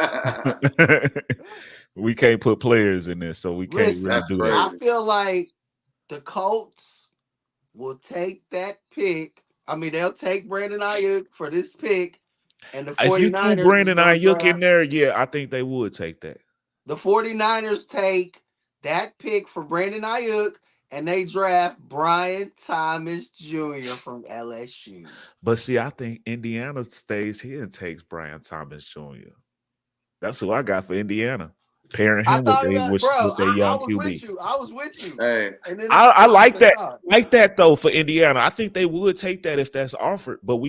We can't put players in this, so we can't really do that. I feel like the Colts will take that pick. I mean, they'll take Brandon Ayuk for this pick. And the 49ers. If you threw Brandon Ayuk in there, yeah, I think they would take that. The 49ers take that pick for Brandon Ayuk, and they draft Brian Thomas Jr. from LSU. But see, I think Indiana stays here and takes Brian Thomas Jr. That's who I got for Indiana. Pairing him with their young QB. I was with you. Hey, I like that. Like that though for Indiana. I think they would take that if that's offered, but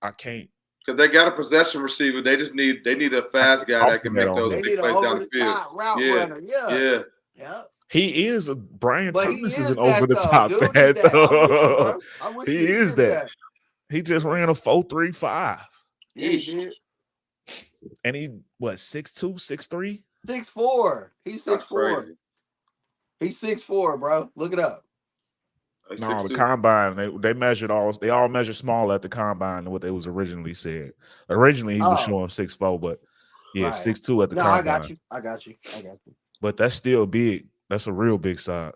I can't. Because they got a possession receiver. They need a fast guy that can make those big plays down the field. Yeah. He is Brian Thomas is an over the top fat. He is that. He just ran a 4.35. Yeah, he did. And he, what, 6'2", 6'3"? 6'4". He's 6'4". That's crazy. He's 6'4", bro. Look it up. No, the combine, they measured they all measured smaller at the combine than what they was originally said. Originally, he was showing 6'4", but yeah, 6'2" at the combine. I got you. But that's still big. That's a real big size.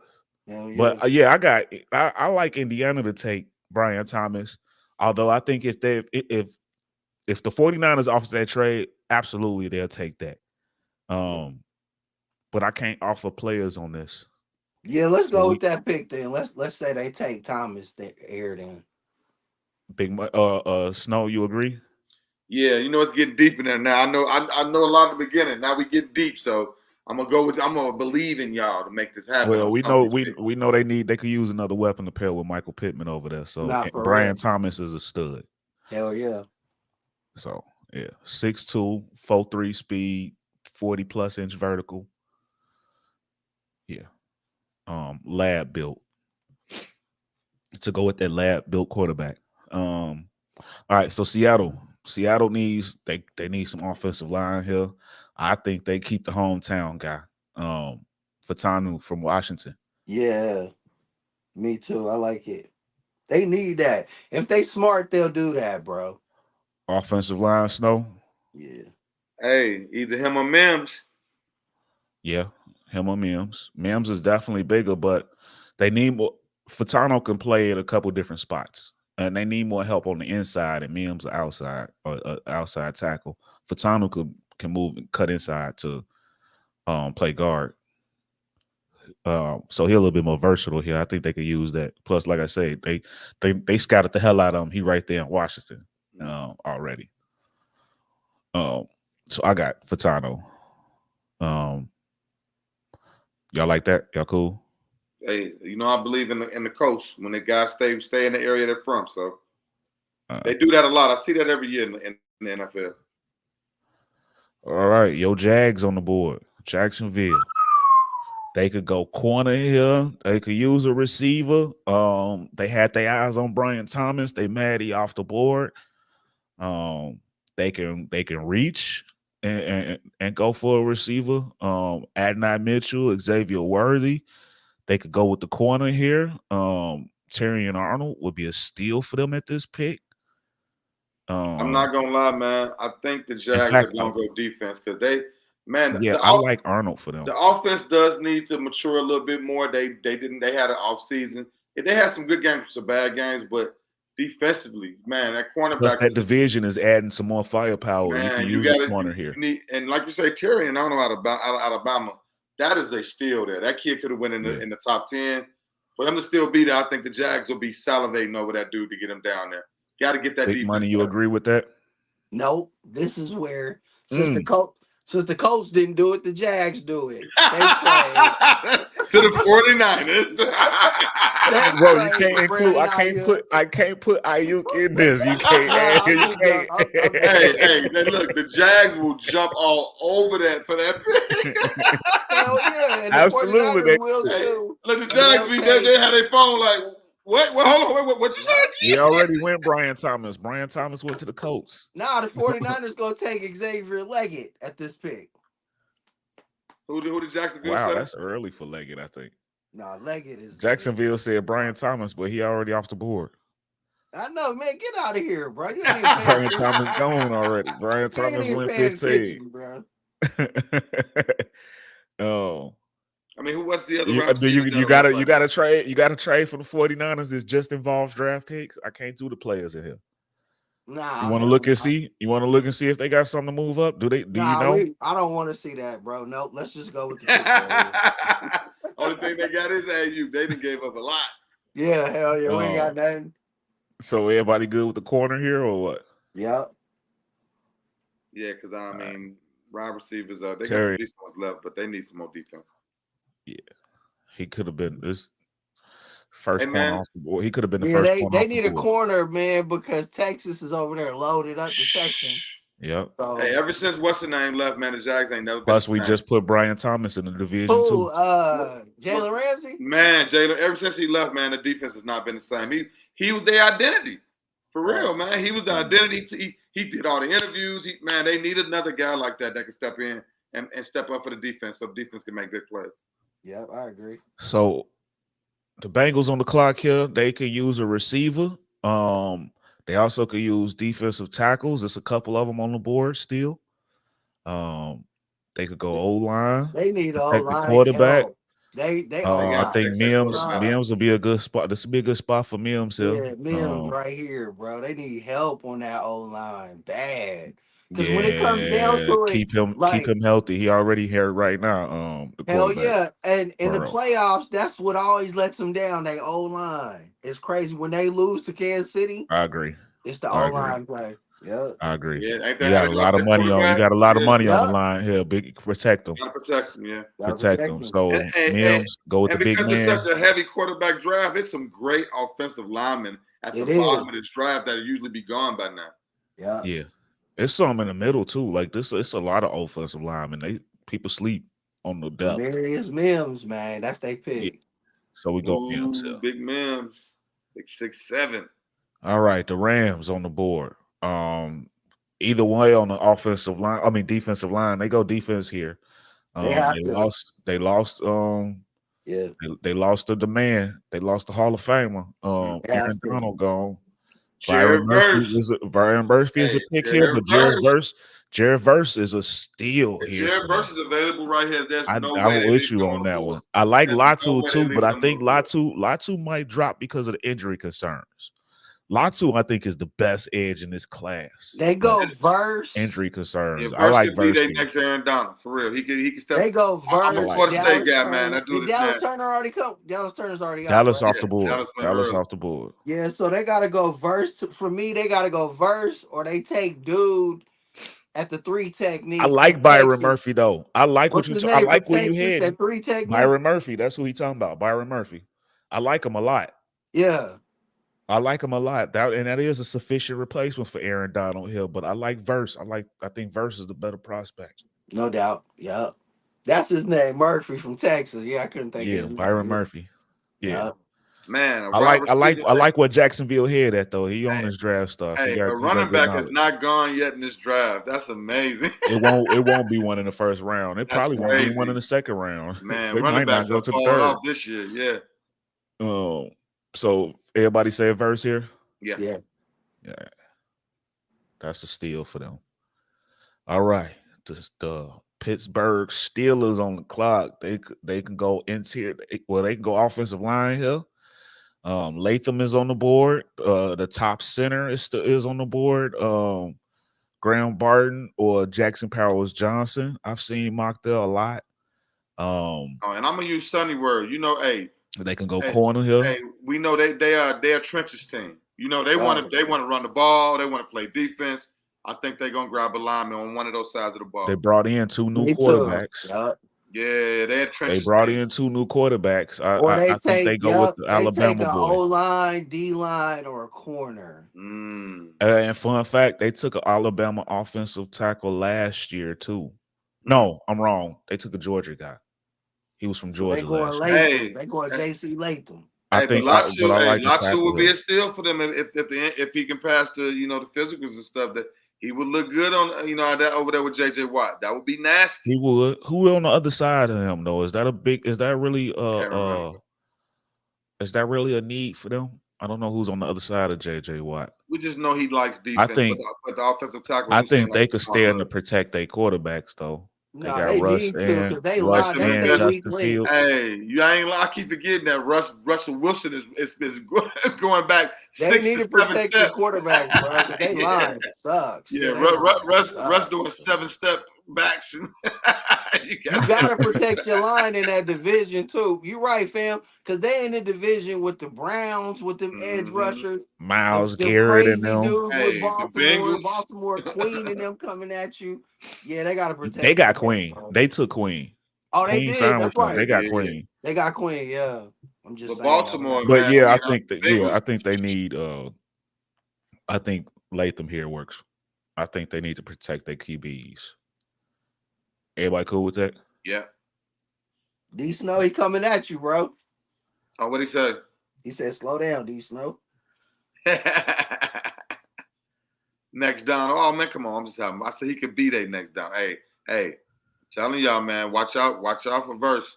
Hell yeah. But I like Indiana to take Brian Thomas. Although I think if the 49ers offer that trade, absolutely they'll take that. But I can't offer players on this. Yeah, let's go with that pick then. Let's say they take Thomas there then. Big Snow, you agree? Yeah, you know it's getting deep in there now. I know a lot at the beginning. Now we get deep, so I'm gonna believe in y'all to make this happen. Well, we know they could use another weapon to pair with Michael Pittman over there. So Brian Thomas is a stud. Hell yeah. So yeah, 6'2", 4.3 speed, 40+ inch vertical. Yeah. Lab built. To go with that lab built quarterback. All right, so Seattle needs they need some offensive line here. I think they keep the hometown guy, 𝑜𝓁𝓁𝓁 from Washington. Yeah, me too. I like it. They need that. If they smart, they'll do that, bro. Offensive line, Snow. Yeah. Hey, either him or Mims. Yeah, him or Mims. Mims is definitely bigger, but they need more. 𝑜𝓁𝓁𝓁 can play at a couple different spots, and they need more help on the inside. And Mims are outside tackle. 𝑜𝓁𝓁𝓁 can move and cut inside to play guard. So he's a little bit more versatile here. I think they could use that. Plus, like I say, they scouted the hell out of him. He right there in Washington already. So I got 𝑜𝓁𝓁𝓁. Y'all like that? Y'all cool? Hey, you know I believe in the coach when the guys stay in the area they're from. So they do that a lot. I see that every year in the NFL. All right, yo, Jags on the board. Jacksonville. They could go corner here. They could use a receiver. They had their eyes on Brian Thomas. They mad he off the board. They can reach and go for a receiver. Adonai Mitchell, Xavier Worthy. They could go with the corner here. Terrion Arnold would be a steal for them at this pick. I'm not gonna lie, man. I think the Jags are gonna go defense because I like Arnold for them. The offense does need to mature a little bit more. They had an off season. They had some good games, some bad games, but defensively, man, that cornerback. Plus that division is adding some more firepower. Man, you can use a corner here. And like you say, Terrion Arnold out of Alabama, that is a steal there. That kid could have went in the top 10. For him to still be there, I think the Jags will be salivating over that dude to get him down there. Got to get that defense. Money, you agree with that? Nope. This is where since the Colts didn't do it, the Jags do it. To the 49ers. Bro, you can't include. I can't put Ayuk in this. You can't. Hey, look, the Jags will jump all over that for that pick. Hell yeah, and absolutely. They will too. Look, the Jags they had their phone like, what? Well, hold on, what you said? He already went Brian Thomas. Brian Thomas went to the Colts. Nah, the 49ers gonna take Xavier Leggett at this pick. Who did Jacksonville say? Wow, that's early for Leggett, I think. Nah, Leggett is. Jacksonville said Brian Thomas, but he already off the board. I know, man. Get out of here, bro. Brian Thomas gone already. Brian Thomas went 15. Bro. Oh. I mean, what's the other? You gotta trade. You gotta trade for the 49ers. This just involves draft picks. I can't do the players in here. Nah. You want to look and see? You want to look and see if they got something to move up? Do you know? I don't want to see that, bro. Nope. Let's just go with the pick. Only thing they got is Ayuk. They done gave up a lot. Yeah, hell yeah. We ain't got nothing. So everybody good with the corner here or what? Yep. Yeah, because I mean, wide receivers they got some decent ones left, but they need some more defense. Yeah, he could have been this first corner off the board. He could have been the first corner. They need a corner, man, because Texas is over there loaded up the section. Yep. So, hey, ever since what's the name left, man, the Jags ain't never been. Plus, we just put Brian Thomas in the division too. Jalen Ramsey. Man, Jalen. Ever since he left, man, the defense has not been the same. He was their identity. For real, man. He was the identity. He did all the interviews. They need another guy like that can step in and step up for the defense so the defense can make good plays. Yep, I agree. So the Bengals on the clock here, they could use a receiver. They also could use defensive tackles. There's a couple of them on the board still. They could go O-line. They need protect the O-line quarterback. help. They I think Mims will be a good spot. This will be a good spot for Mims here. Yeah, Mims right here, bro. They need help on that O-line bad. Because when it comes down to it, keep him healthy. He already here right now. The hell yeah, and in the playoffs, that's what always lets them down. They O-line. It's crazy when they lose to Kansas City. I agree. It's the O-line play. Yeah, I agree. Yeah, you got a lot of money on. You got a lot of money on the line here. Protect them. Gotta protect them. Yeah, protect them. So Mims go with the big man. Because it's such a heavy quarterback draft, it's some great offensive linemen at the bottom of this draft that usually be gone by now. Yeah. It's some in the middle too. Like this, it's a lot of offensive linemen. People sleep on the depth. Marius Mims, man, that's their pick. Yeah. So we go Mims here. Big Mims, big 6'7". All right, the Rams on the board. Either way on the offensive line, defensive line, they go defense here. They lost. They lost the man. They lost the Hall of Famer. Aaron Donald gone. Byron Murphy is a pick here, but Jared Verse is a steal here. Jared Verse is available right here. There's no way. I'm with you on that one. I like Latu too, but I think Latu might drop because of the injury concerns. Latu, I think, is the best edge in this class. They go Verse. Injury concerns. Yeah, I like Verse. Next Aaron Donald for real. He can step. They go Verse. I'm a Florida State guy, man. Did Dallas Turner already come? Dallas Turner's already out. Dallas off the board. Dallas off the board. Yeah, so they gotta go Verse. For me, they gotta go Verse, or they take dude at the 3 technique. I like Byron Murphy though. I like what you. I like when you had that 3 technique. Byron Murphy. That's who he talking about. Byron Murphy. I like him a lot. Yeah. I like him a lot. That is a sufficient replacement for Aaron Donald Hill, but I like Verse. I think Verse is the better prospect. No doubt. Yeah. That's his name, Murphy from Texas. Yeah, I couldn't think of his Byron name. Murphy. Yeah. Man, I like what Jacksonville had at though. He on his draft stuff. Hey, a running back is not gone yet in this draft. That's amazing. It won't be one in the first round. It probably won't be one in the second round. Man, running backs will fall off this year. Yeah. So everybody say a Verse here? Yeah. That's a steal for them. All right. The Pittsburgh Steelers on the clock. They can go interior. Well, they can go offensive line here. Latham is on the board. The top center is on the board. Graham Barton or Jackson Powers Johnson. I've seen mocked there a lot. And I'm gonna use Sonny word. They can go corner here. Hey, we know they are a trenches team. They want to run the ball. They want to play defense. I think they're gonna grab a lineman on one of those sides of the ball. They brought in 2 new quarterbacks. Yeah, they're trenches. They brought in 2 new quarterbacks. I think they go with the Alabama boy. O-line, D-line, or a corner. And fun fact, they took an Alabama offensive tackle last year too. No, I'm wrong. They took a Georgia guy. He was from Georgia last year. They going J.C. Latham. I think Latu would be a steal for them if he can pass the the physicals and stuff. That he would look good on that over there with J.J. Watt. That would be nasty. He would. Who on the other side of him though? Is that really a need for them? I don't know who's on the other side of J.J. Watt. We just know he likes defense. I think but the offensive tackle. I think they could stand to protect their quarterbacks though. They got Russ and Justin Fields. Hey, I keep forgetting that Russell Wilson is going back 6 to 7 steps. The quarterbacks, bro. They line sucks. Yeah, Russ doing 7-step backs. And you gotta protect your line in that division too. You're right, fam, because they in the division with the Browns, with them edge rushers, Myles Garrett and them. Dudes with Baltimore Queen and them coming at you. Yeah, they gotta protect. They got Queen. They took Queen. Oh, they did. That's right. They got Queen. They got Queen. Yeah, I'm just saying. Baltimore. But I think they need. I think Latham here works. I think they need to protect their QBs. Everybody cool with that? Yeah. D Snow, he coming at you, bro. Oh, what'd he say? He said, "Slow down, D Snow." next down. Oh man, come on. I'm just having. I said he could be their next down. Hey, telling y'all, man, watch out for Verse.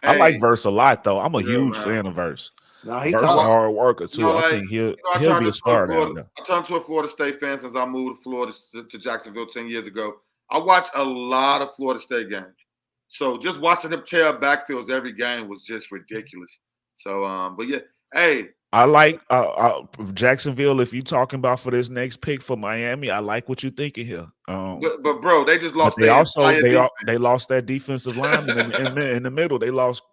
I like Verse a lot, though. I'm a huge man. fan of Verse. No, Verse a hard worker too. I think he'll be a star down there. I turned to a Florida State fan since I moved to Florida to Jacksonville 10 years ago. I watched a lot of Florida State games. So just watching them tear backfields every game was just ridiculous. So, but yeah, hey. I like Jacksonville. If you're talking about for this next pick for Miami, I like what you're thinking here. But bro, they just lost. They lost that defensive lineman in the middle. They lost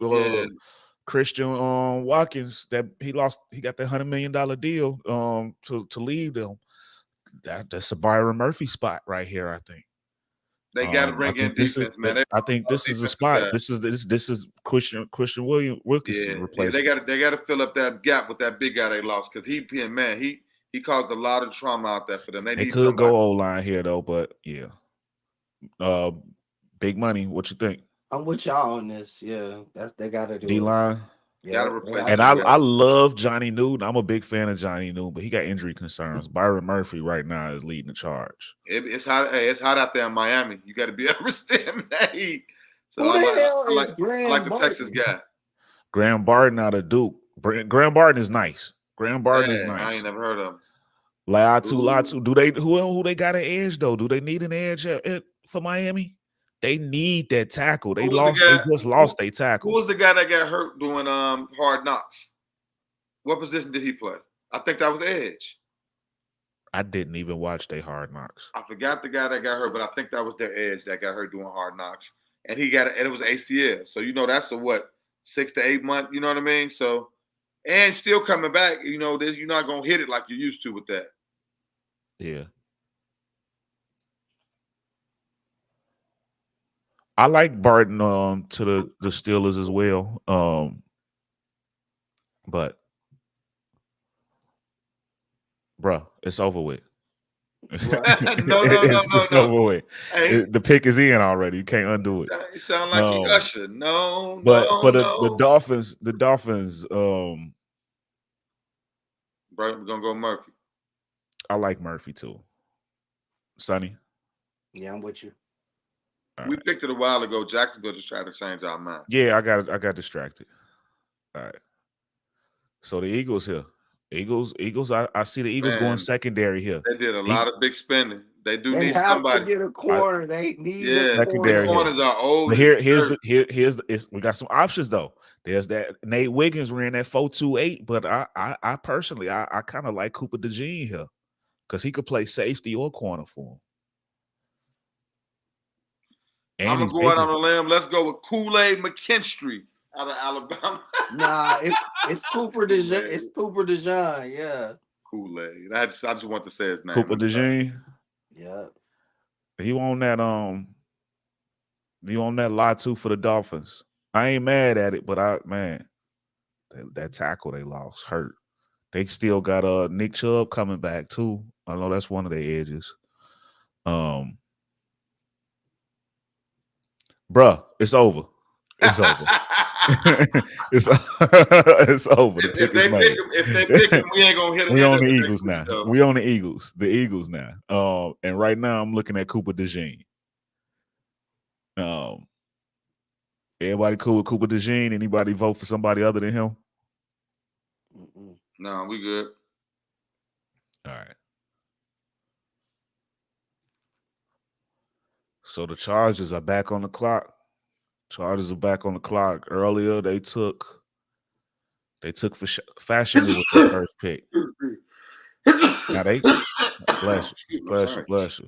Christian Watkins. That he got that $100 million deal to leave them. That's a Byron Murphy spot right here. I think they got to bring in defense, man. I think this is a spot. This is Christian Wilkinson replacement. Yeah, they got to fill up that gap with that big guy they lost because he caused a lot of trauma out there for them. They need could go O-line here though, but yeah. Big money. What you think? I'm with y'all on this. Yeah, they got to do D-line. Yeah, gotta replace. And I love Johnny Newton. I'm a big fan of Johnny Newton, but he got injury concerns. Byron Murphy right now is leading the charge. It's hot. Hey, it's hot out there in Miami. You got to be able to stand that heat. So who the hell is I like the Texas guy. Graham Barton out of Duke. Graham Barton is nice. Graham Barton is nice. I ain't never heard of him. Latu. Do they who they got an edge though? Do they need an edge for Miami? They need that tackle. They just lost their tackle. Who was the guy that got hurt doing Hard Knocks? What position did he play? I think that was edge. I didn't even watch their Hard Knocks. I forgot the guy that got hurt, but I think that was their edge that got hurt doing Hard Knocks. And it was ACL. So that's a 6 to 8 month, you know what I mean? So and still coming back, you're not gonna hit it like you used to with that. Yeah. I like Barton to the Steelers as well. But bruh, it's over with. No. It's over with. Hey, the pick is in already. You can't undo it. You sound like you Usher. No. But for the Dolphins, bro, we're gonna go Murphy. I like Murphy too. Sonny. Yeah, I'm with you. We picked it a while ago. Jacksonville just tried to change our mind. Yeah, I got distracted. All right. So the Eagles here. Eagles. I see the Eagles going secondary here. They did a lot of big spending. They need somebody. They have to get a corner. They need a secondary. Corners are old. But we got some options though. There's that Nate Wiggins ran that 4.28, but I personally I kind of like Cooper DeJean here because he could play safety or corner for him. And I'm gonna go out on a limb. Let's go with 𝐾𝓄𝓁 out of Alabama. Nah, it's Cooper DeJean. It's Cooper DeJean. Yeah. Kool-Aid. I just want to say his name. Cooper DeJean. Yeah. He on that lot too for the Dolphins. I ain't mad at it, but that tackle they lost hurt. They still got Nick Chubb coming back too. I know that's one of their edges. Bruh, it's over. It's over. it's over. If they pick him, we ain't gonna hit him. We on the Eagles now. We on the Eagles. The Eagles now. And right now I'm looking at Cooper DeJean. Everybody cool with Cooper DeJean? Anybody vote for somebody other than him? No, we good. All right. So the Chargers are back on the clock. Earlier, they took fashion with their first pick. Now they bless you.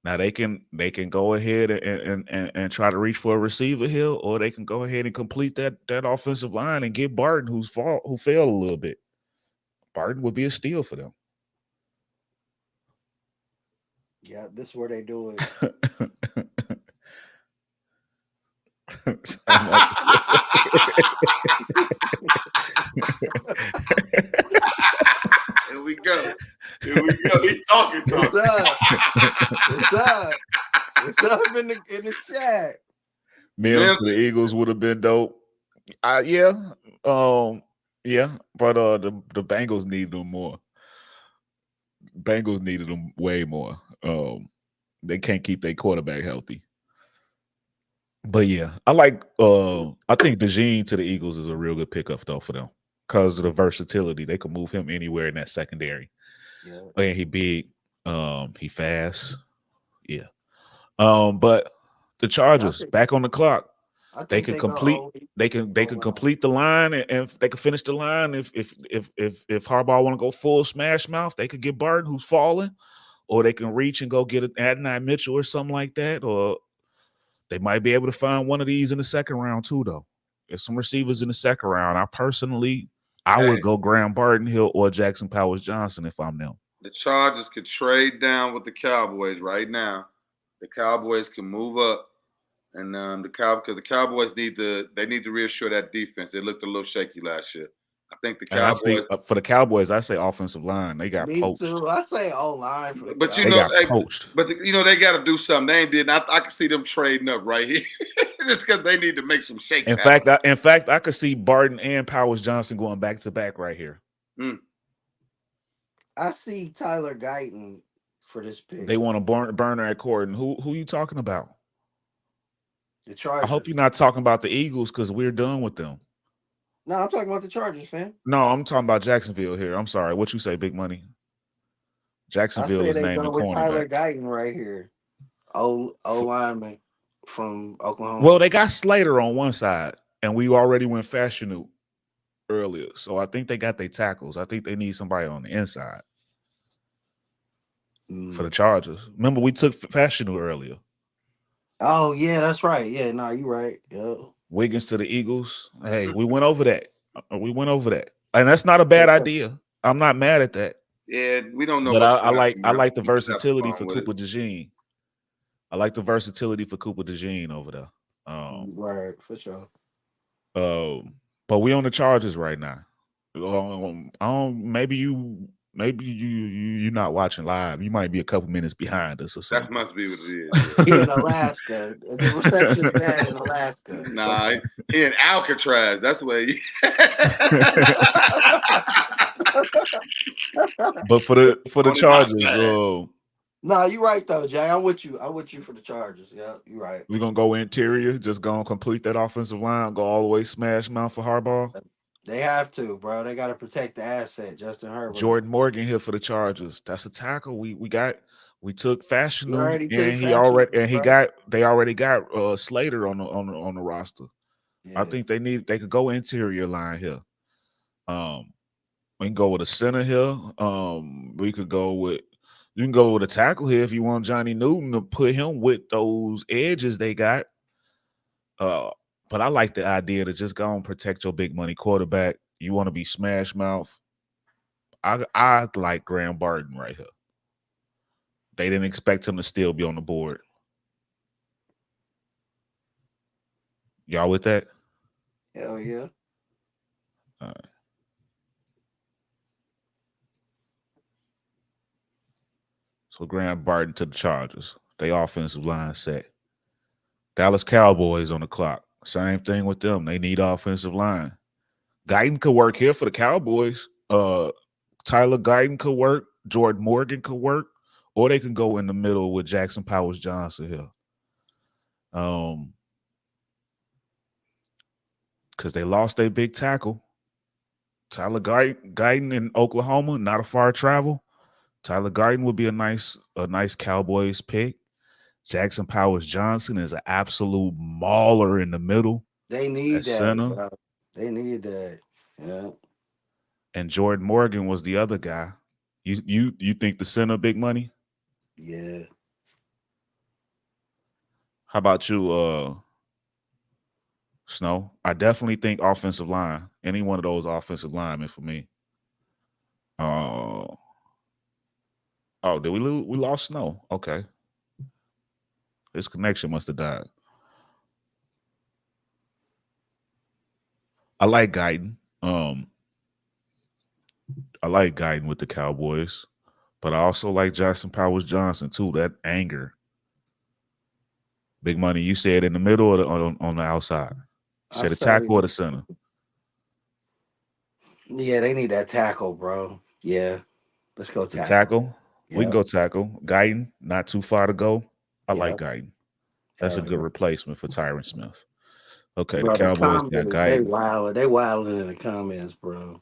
Now they can go ahead and try to reach for a receiver here, or they can go ahead and complete that offensive line and get Barton, who failed a little bit. Barton would be a steal for them. Yeah, this is where they do it. Here we go. He's talking. What's up in the chat? Mills for the Eagles would have been dope. Yeah. But the Bengals need them more. Bengals needed them way more. They can't keep their quarterback healthy. But yeah, I think 𝐎𝑠𝑔 to the Eagles is a real good pickup though for them because of the versatility. They can move him anywhere in that secondary. Yeah. And he big, he fast. Yeah. But the Chargers back on the clock. They can complete. They can complete the line, and they can finish the line. If Harbaugh want to go full smash mouth, they could get Barton, who's falling, or they can reach and go get an Adonai Mitchell or something like that, or they might be able to find one of these in the second round too. Though, there's some receivers in the second round. I would go Graham Barton Hill or Jackson Powers Johnson if I'm them. The Chargers could trade down with the Cowboys right now. The Cowboys can move up, and because the Cowboys need to reassure that defense. They looked a little shaky last year. I think the Cowboys for the Cowboys, I say offensive line. They got poached. Too. I say O-line for the Cowboys. They got poached. But they got to do something. They ain't did. I can see them trading up right here. Just because they need to make some shakes. In fact, I could see Barton and Powers Johnson going back to back right here. I see Tyler Guyton for this pick. They want a burner at Corden. Who you talking about? The Chargers. I hope you're not talking about the Eagles because we're done with them. No, I'm talking about the Chargers, fam. No, I'm talking about Jacksonville here. I'm sorry. What you say, Big Money? Jacksonville is named the cornerback. Tyler Guyton right here. O lineman from Oklahoma. Well, they got Slater on one side, and we already went Fashanu earlier. So I think they got their tackles. I think they need somebody on the inside for the Chargers. Remember, we took Fashanu earlier. Oh, yeah, that's right. Yeah, no, you're right. Yeah. Wiggins to the Eagles. Hey, we went over that. And that's not a bad idea. I'm not mad at that. Yeah, we don't know. But I like the versatility for 𝒾𝑝 𝑎𝑔. I like the versatility for 𝒾𝑝 𝑎𝑔 over there. Right, for sure. But we on the Chargers right now. Maybe you're not watching live. You might be a couple minutes behind us or something. That must be what it is. He in Alaska. The reception's bad in Alaska. Nah, he in Alcatraz. That's where he. But for the Chargers, no, you're right though, Jay. I'm with you for the Chargers. Yeah, you're right. We're gonna go interior, just gonna complete that offensive line, go all the way smash mouth for Harbaugh. They have to, bro. They got to protect the asset, Justin Herbert. Jordan Morgan here for the Chargers. That's a tackle. We took Fashanu, they already got Slater on the roster. Yeah. I think they could go interior line here. We can go with a center here. You can go with a tackle here if you want Johnny Newton to put him with those edges they got. But I like the idea to just go and protect your big money quarterback. You want to be smash mouth. I like Graham Barton right here. They didn't expect him to still be on the board. Y'all with that? Hell yeah. All right. So Graham Barton to the Chargers. They offensive line set. Dallas Cowboys on the clock. Same thing with them. They need offensive line. Guyton could work here for the Cowboys. Tyler Guyton could work. Jordan Morgan could work. Or they can go in the middle with Jackson Powers Johnson here. Because they lost their big tackle. Tyler Guyton in Oklahoma, not a far travel. Tyler Guyton would be a nice Cowboys pick. Jackson Powers Johnson is an absolute mauler in the middle. They need that. Center. Bro. They need that. Yeah. And Jordan Morgan was the other guy. You think the center big money? Yeah. How about you, Snow? I definitely think offensive line. Any one of those offensive linemen for me. Oh, did we lose? We lost Snow. Okay. His connection must have died. I like Guyton. I like Guyton with the Cowboys, but I also like Jackson Powers Johnson too. That anger. Big money. You said in the middle or on the outside? You said the tackle or the center? Yeah, they need that tackle, bro. Yeah. Let's go tackle. The tackle? We can go tackle. Guyton, not too far to go. I like Guyton. That's a good replacement for Tyron Smith. Okay, Bro, the the Cowboys got comments, they Guyton. wild. They wilding in the comments, bro.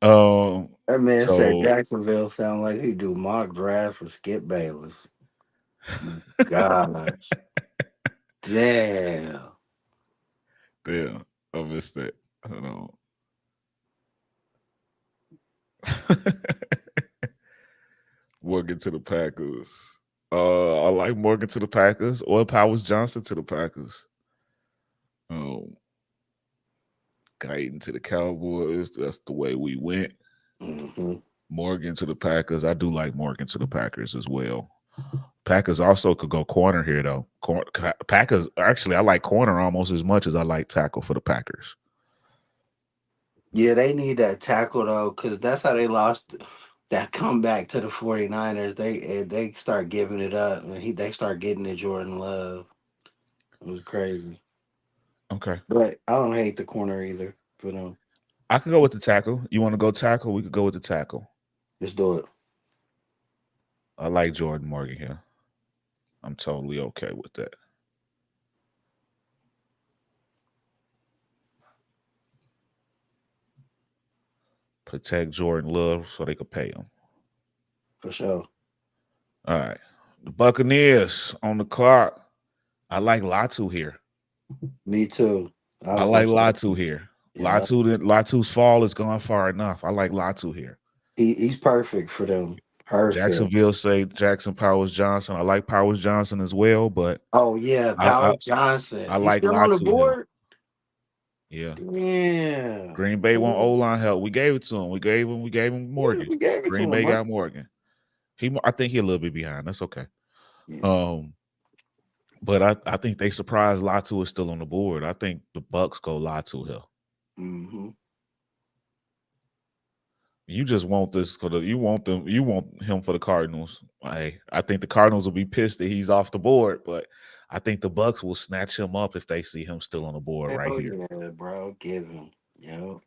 That man said So Jacksonville sound like he do mock draft for Skip Bayless. Gosh. Damn. damn, I missed that. Hold on. Morgan to the Packers. I like Morgan to the Packers or Powers Johnson to the Packers. Guyton to the Cowboys. That's the way we went. Morgan to the Packers. I do like Morgan to the Packers as well. Packers also could go corner here, though. Packers, actually, I like corner almost as much as I like tackle for the Packers. Yeah, they need that tackle, though, because that's how they lost that comeback to the 49ers. They start giving it up, and they start getting it Jordan Love. It was crazy. Okay. But I don't hate the corner either for them. I could go with the tackle. You want to go tackle? We could go with the tackle. Let's do it. I like Jordan Morgan here. I'm totally okay with that. Protect Jordan Love so they could pay him. For sure. All right. The Buccaneers on the clock. I like Latu here. Me too. I like Latu here. Yeah. Latu's fall is gone far enough. I like Latu here. He's perfect for them. Perfect. Jacksonville say Jackson Powers Johnson. I like Powers Johnson as well, but Powers Johnson. I like still Latu on the board. Yeah. Yeah. Green Bay want O-line help. We gave it to him. We gave him Morgan. We gave it Green to Bay him, got Morgan. I think he's a little bit behind. That's okay. Yeah. But I think they surprised Latu is still on the board. I think the Bucks go Latu here. You just want this you want him for the Cardinals. I think the Cardinals will be pissed that he's off the board, but I think the Bucks will snatch him up if they see him still on the board right here. Yeah, bro, give him. Yep.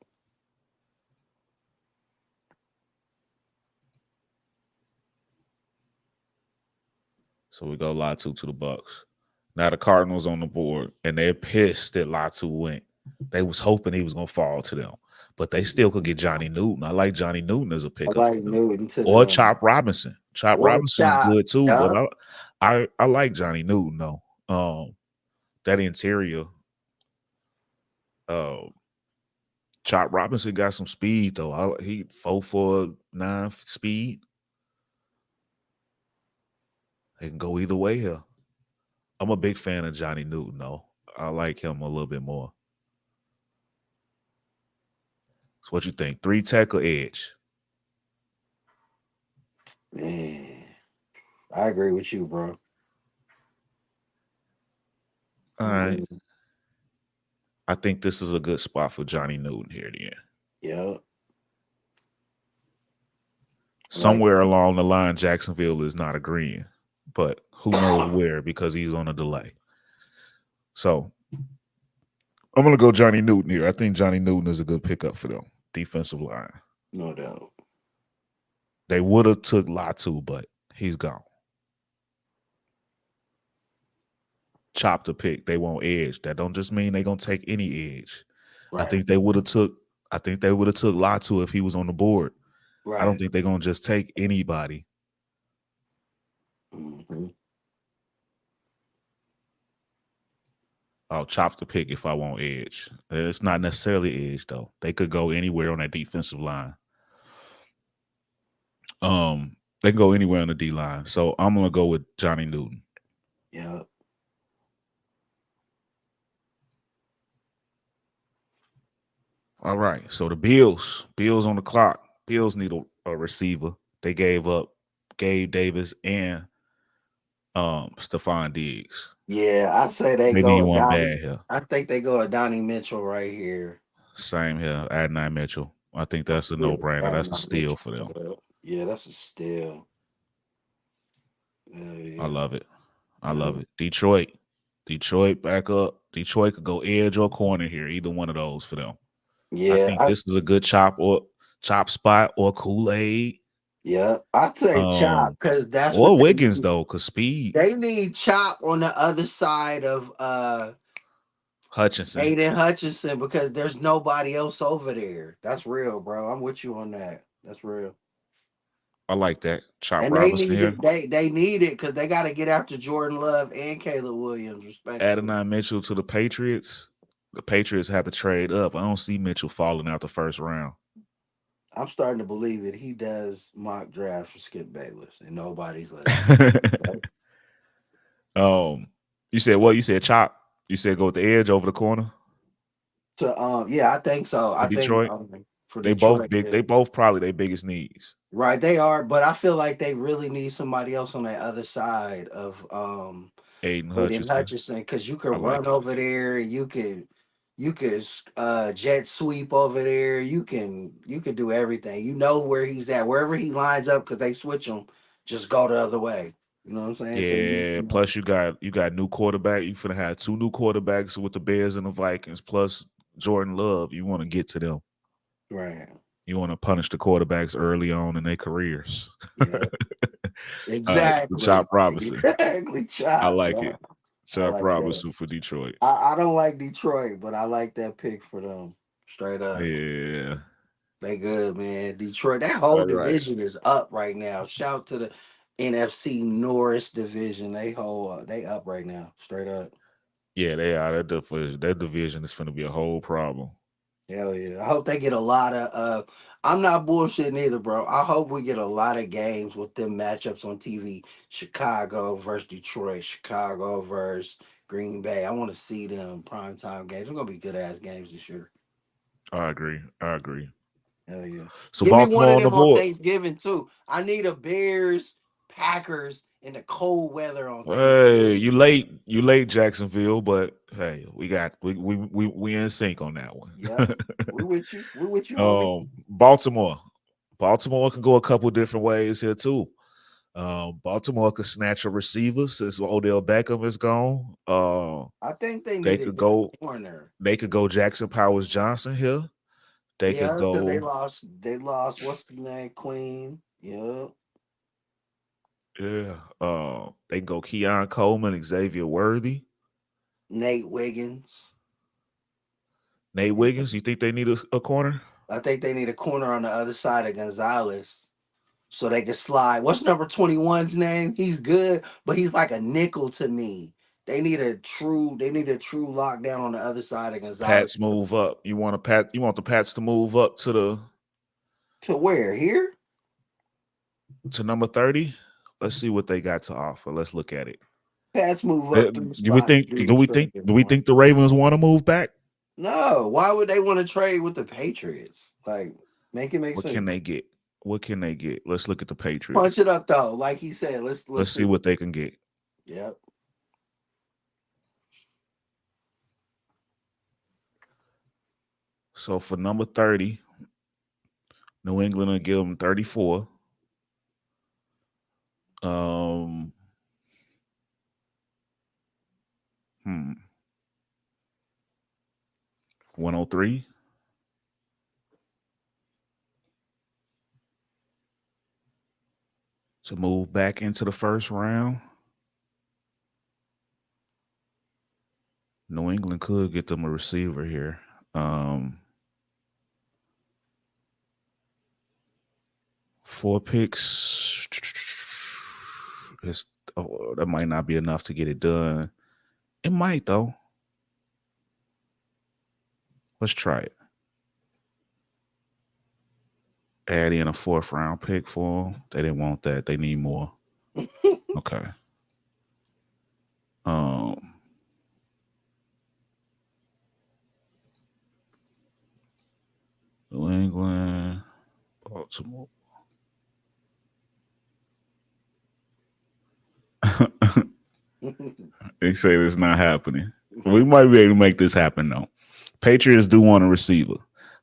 So we go Latu to the Bucks. Now the Cardinals on the board, and they're pissed that Latu went. They was hoping he was gonna fall to them, but they still could get Johnny Newton. I like Johnny Newton as a pickup. I like Newton to or Chop Robinson. Chop Robinson is good too, Chop. but I like Johnny Newton though. That interior. Chop Robinson got some speed though. He 4.49 speed. They can go either way here. I'm a big fan of Johnny Newton though. I like him a little bit more. So what you think? 3 tackle edge. Man, I agree with you, bro. All right. I think this is a good spot for Johnny Newton here then. Yeah. Somewhere along the line, Jacksonville is not agreeing, but who knows where because he's on a delay. So I'm going to go Johnny Newton here. I think Johnny Newton is a good pickup for them. Defensive line. No doubt. They would have took Latu, but he's gone. Chop the pick. They want edge. That don't just mean they're gonna take any edge. Right. I think they would have took Latu if he was on the board. Right. I don't think they're gonna just take anybody. I'll chop the pick if I want edge. It's not necessarily edge though. They could go anywhere on that defensive line. They can go anywhere on the D line. So I'm gonna go with Johnny Newton. Yeah. All right. So the Bills on the clock. Bills need a receiver. They gave up Gabe Davis and Stephon Diggs. Yeah, I say they go need one bad here. I think they go Donnie Mitchell right here. Same here. Adonai Mitchell. I think that's a no-brainer. That's a steal for them. Yeah, that's a steal. Yeah. I love it. I love it. Detroit back up. Detroit could go edge or corner here. Either one of those for them. Yeah, I think this is a good chop spot or Kool-Aid. Yeah, I'd say Chop because that's Or what they Wiggins need. though, cause speed. They need Chop on the other side of Hutchinson. Aiden Hutchinson because there's nobody else over there. That's real, bro. I'm with you on that. That's real. I like that. Chop And they Robinson need here. it. They need it because they got to get after Jordan Love and Caleb Williams, respectively. Adonai Mitchell to the Patriots. The Patriots have to trade up. I don't see Mitchell falling out the first round. I'm starting to believe that he does mock drafts for Skip Bayless, and nobody's listening. You said what? You said Chop. You said go with the edge over the corner Yeah, I think so. for I think Detroit. for They both Detroit, big. yeah. They both probably their biggest needs. Right, they are, but I feel like they really need somebody else on that other side of Aiden Aiden Hutchinson. Hutchinson because you could I run like it. over there, you could jet sweep over there, you could do everything. You know where he's at, wherever he lines up because they switch him, just go the other way. You know what I'm saying? So you need Yeah. somebody. Plus, you got new quarterback. You finna have 2 new quarterbacks with the Bears and the Vikings. Plus Jordan Love. You want to get to them. Right. You want to punish the quarterbacks early on in their careers. Yeah. All right, the Exactly. Chop Robinson. Exactly. I Chop. like Yeah. it. I Chop like that. Robinson for Detroit. I don't like Detroit, but I like that pick for them. Straight up. Yeah. They good, man. Detroit, that whole All right. division is up right now. Shout to the NFC North division. They up right now. Straight up. Yeah, they are. That division is going to be a whole problem. Hell yeah. I hope they get a lot of I'm not bullshitting either, bro. I hope we get a lot of games with them matchups on TV. Chicago versus Detroit, Chicago versus Green Bay. I want to see them primetime games. They're gonna be good ass games this year. I agree. Hell yeah. So Give me one Baltimore of on the them on board. Thanksgiving too. I need a Bears, Packers in the cold weather on Hey, Thanksgiving. you late, Jacksonville, but hey, we in sync on that one. Yep. We with you. We with you, homie. Baltimore. Baltimore can go a couple different ways here too. Baltimore could snatch a receiver since Odell Beckham is gone. I think they They need to could get a go. corner. They could go Jackson Powers Johnson here. They could Yeah, because go. they lost what's the name? Queen. Yeah. Yeah. They can go Keon Coleman, Xavier Worthy, Nate Wiggins. Nate Yeah. Wiggins. You think they need a corner? I think they need a corner on the other side of Gonzalez. So they can slide. What's number 21's name? He's good, but he's like a nickel to me. They need a true lockdown on the other side of Gonzalez. Pats move up. You want the Pats to move up To where? Here? number 30. Let's see what they got to offer. Let's look at it. Pats move up 3 Do we spots. think the Ravens want to move back? No. Why would they want to trade with the Patriots? Like, make it make What sense. can they get? Let's look at the Patriots. Punch it up though. Like he said, let's see what they can get. Yep. So for number 30, New England will give them 34. 103. To move back into the first round. New England could get them a receiver here. 4 picks. That might not be enough to get it done. It might though. Let's try it. Add in a 4th round pick for them. They didn't want that. They need more. Okay. New England, Baltimore. They say it's not happening. We might be able to make this happen though. Patriots do want a receiver,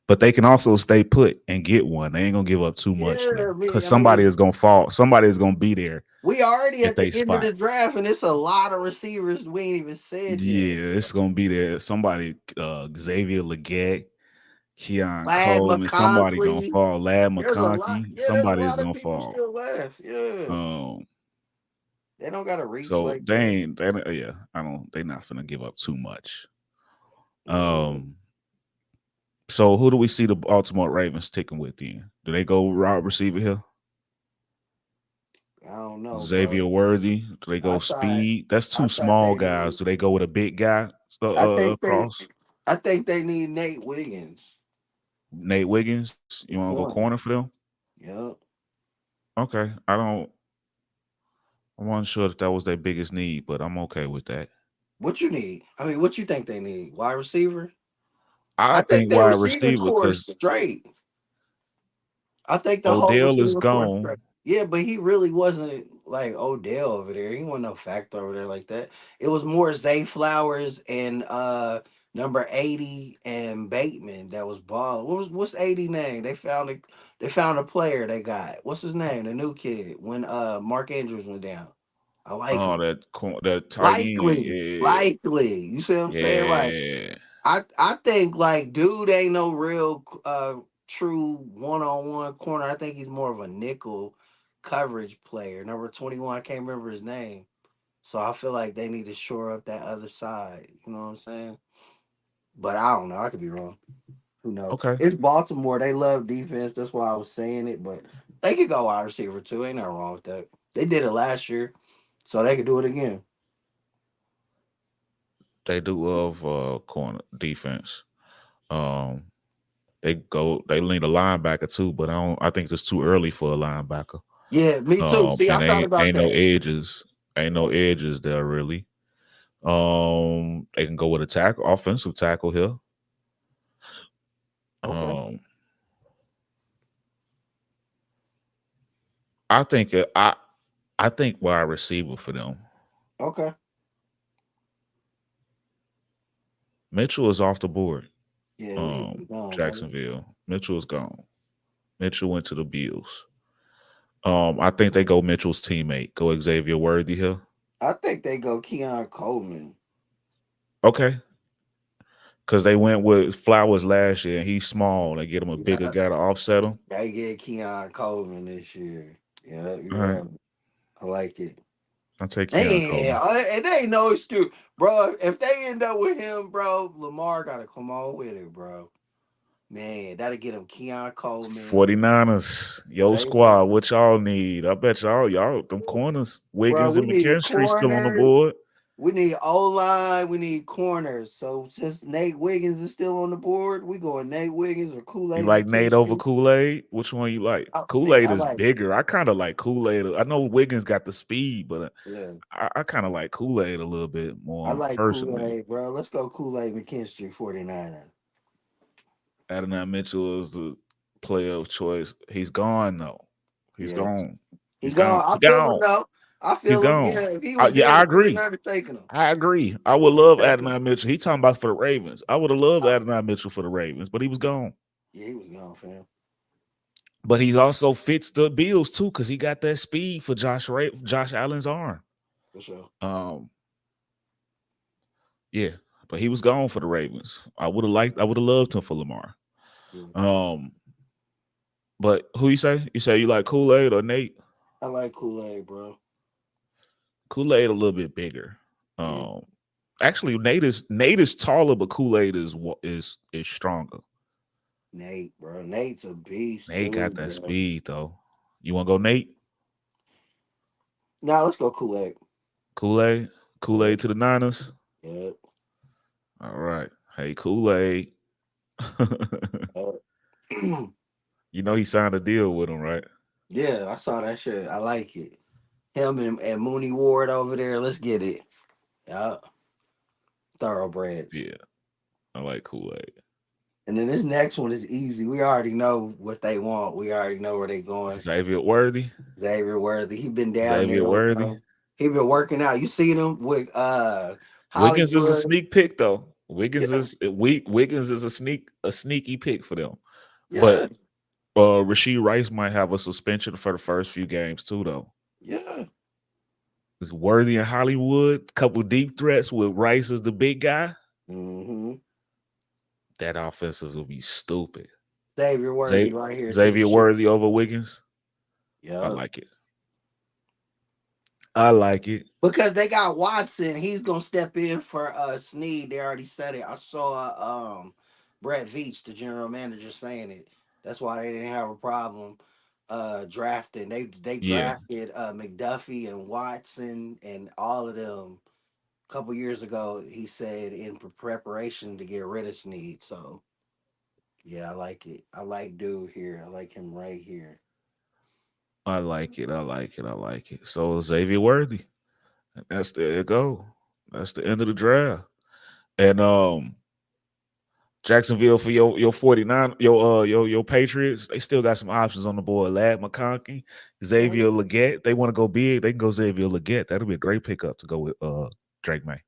but they can also stay put and get one. They ain't gonna give up too much because somebody is gonna fall. Somebody is gonna be there. We already at the end of the draft, and it's a lot of receivers we ain't even said yet. Yeah, it's gonna be there. Somebody, Xavier Legette, Coleman. Somebody gonna McConkey. fall. Lad There's a lot. McConkey. Yeah, there's a Somebody is lot of gonna people fall. still left. Yeah. They don't gotta reach So like that. they're not finna give up too much. Mm. So who do we see the Baltimore Ravens sticking with then? Do they go wide receiver here? I don't know, Xavier bro. Worthy? Do they go I thought speed? That's I two thought small they guys. need. Do they go with a big guy I think they. across? I think they need Nate Wiggins. Nate Wiggins? You want to go Corner. corner for them? Yep. Okay. I wasn't sure if that was their biggest need, but I'm okay with that. What you need? I mean, what you think they need? Wide receiver? I I think think their wide receiving receiver core is because straight. I think the whole Odell is receiver core is straight. gone. Yeah, but he really wasn't like Odell over there. He wasn't no factor over there like that. It was more Zay Flowers and number 80 and Bateman that was balling. What's 80 name? They found a player they got. What's his name? The new kid when Mark Andrews went down. I like Oh, him. that tight end. Likely. Yeah. Likely. You see what I'm saying? Like Yeah. I think like dude ain't no real true one-on-one corner. I think he's more of a nickel coverage player. Number 21, I can't remember his name. So I feel like they need to shore up that other side. You know what I'm saying? But I don't know. I could be wrong. Who knows? Okay. It's Baltimore. They love defense. That's why I was saying it. But they could go wide receiver too. Ain't nothing wrong with that. They did it last year, so they could do it again. They do love corner defense. Um, they lean a linebacker too, but I think it's too early for a linebacker. Yeah, me too. See, I And thought about ain't no that. edges. Ain't no edges there really. They can go with a tackle, offensive tackle here. Okay. I think I think wide receiver for them. Okay. Mitchell is off the board. Yeah, we gone, brother. Jacksonville. Mitchell is gone. Mitchell went to the Bills. I think they go Mitchell's teammate. Go Xavier Worthy here. I think they go Keon Coleman. Okay. Because they went with Flowers last year and he's small. They get him a bigger Yeah, guy to offset him. they get Keon Coleman this year. Yeah, All you're right. right. I like it. I'll take Keon Man, Coleman. and they ain't no excuse, bro. If they end up with him, bro, Lamar gotta come on with it, bro. Man, that'll get him Keon Coleman. 49ers, yo Zay squad, Flowers. what y'all need? I bet them corners, Bro, Wiggins we and need McKinstry still on the corners. board. We need O-line. We need corners. So since Nate Wiggins is still on the board, we going Nate Wiggins or You Kool-Aid like Nate over McKinstry. Kool-Aid? Which one you like? Oh, man, Kool-Aid I is like, bigger. I kind of like Kool-Aid. I know Wiggins got the speed, but yeah. I kind of like Kool-Aid a little bit I more like personally. Kool-Aid, bro. Let's go Kool-Aid McKinstry 49er. Adonai Mitchell is the player of choice. He's gone though. He's Yeah. gone. He He's gone. gone. I He feel him gone. though. I He's feel him. gone. Yeah, if he was Yeah, there, I the agree. 49ers taking him. I agree. I would love Taking him. Adonai Mitchell. He talking about for the Ravens. I would have loved Adonai Mitchell for the Ravens, but he was gone. Yeah, he was gone, fam. But he also fits the Bills too because he got that speed for Josh Allen's arm. For sure. Yeah, but he was gone for the Ravens. I would have loved him for Lamar. Yeah. But who you say? You say you like Kool-Aid or Nate? I like Kool-Aid, bro. Kool-Aid a little bit bigger. Yeah. Actually, Nate is taller, but Kool-Aid is stronger. Nate, bro. Nate's a beast, Nate got too, that bro. speed though. You want to go Nate? Nah, let's go Kool-Aid. Kool-Aid Yeah. to the Niners. Yeah. All right. Hey, Kool-Aid. You know he signed a deal with him, right? Yeah, I saw that shit. I like it. Him and Mooney Ward over there. Let's get it. Yeah. Thoroughbreds. Yeah. I like Kool-Aid. And then this next one is easy. We already know what they want. We already know where they going. Xavier Worthy. Xavier Worthy. He been down Xavier there. Worthy. He been working out. You seen him with Wiggins is a Hollywood. sneak pick though. Wiggins Yeah. is a sneaky pick for them. Yeah. But Rashee Rice might have a suspension for the first few games too, though. Yeah. It's Worthy in Hollywood. Couple deep threats with Rice as the big guy. Mm-hmm. That offensive will be stupid. Xavier Worthy right here to the Xavier shit. Worthy over Wiggins. I Yeah. like it. I like it. Because they got Watson, he's gonna step in for Snead. They already said it. I saw Brett Veach, the general manager, saying it. That's why they didn't have a problem drafting. They Yeah, drafted McDuffie and Watson and all of them a couple years ago. He said in preparation to get rid of Snead. So yeah, I like it. I like dude here. I like him right here. I like it. I like it. I like it. So Xavier Worthy. That's there you go. That's the end of the draft. And Jacksonville for your 49, your Patriots, they still got some options on the board. Ladd McConkey, Xavier Leggett. They want to go big, they can go Xavier Leggett. That'll be a great pickup to go with Drake May.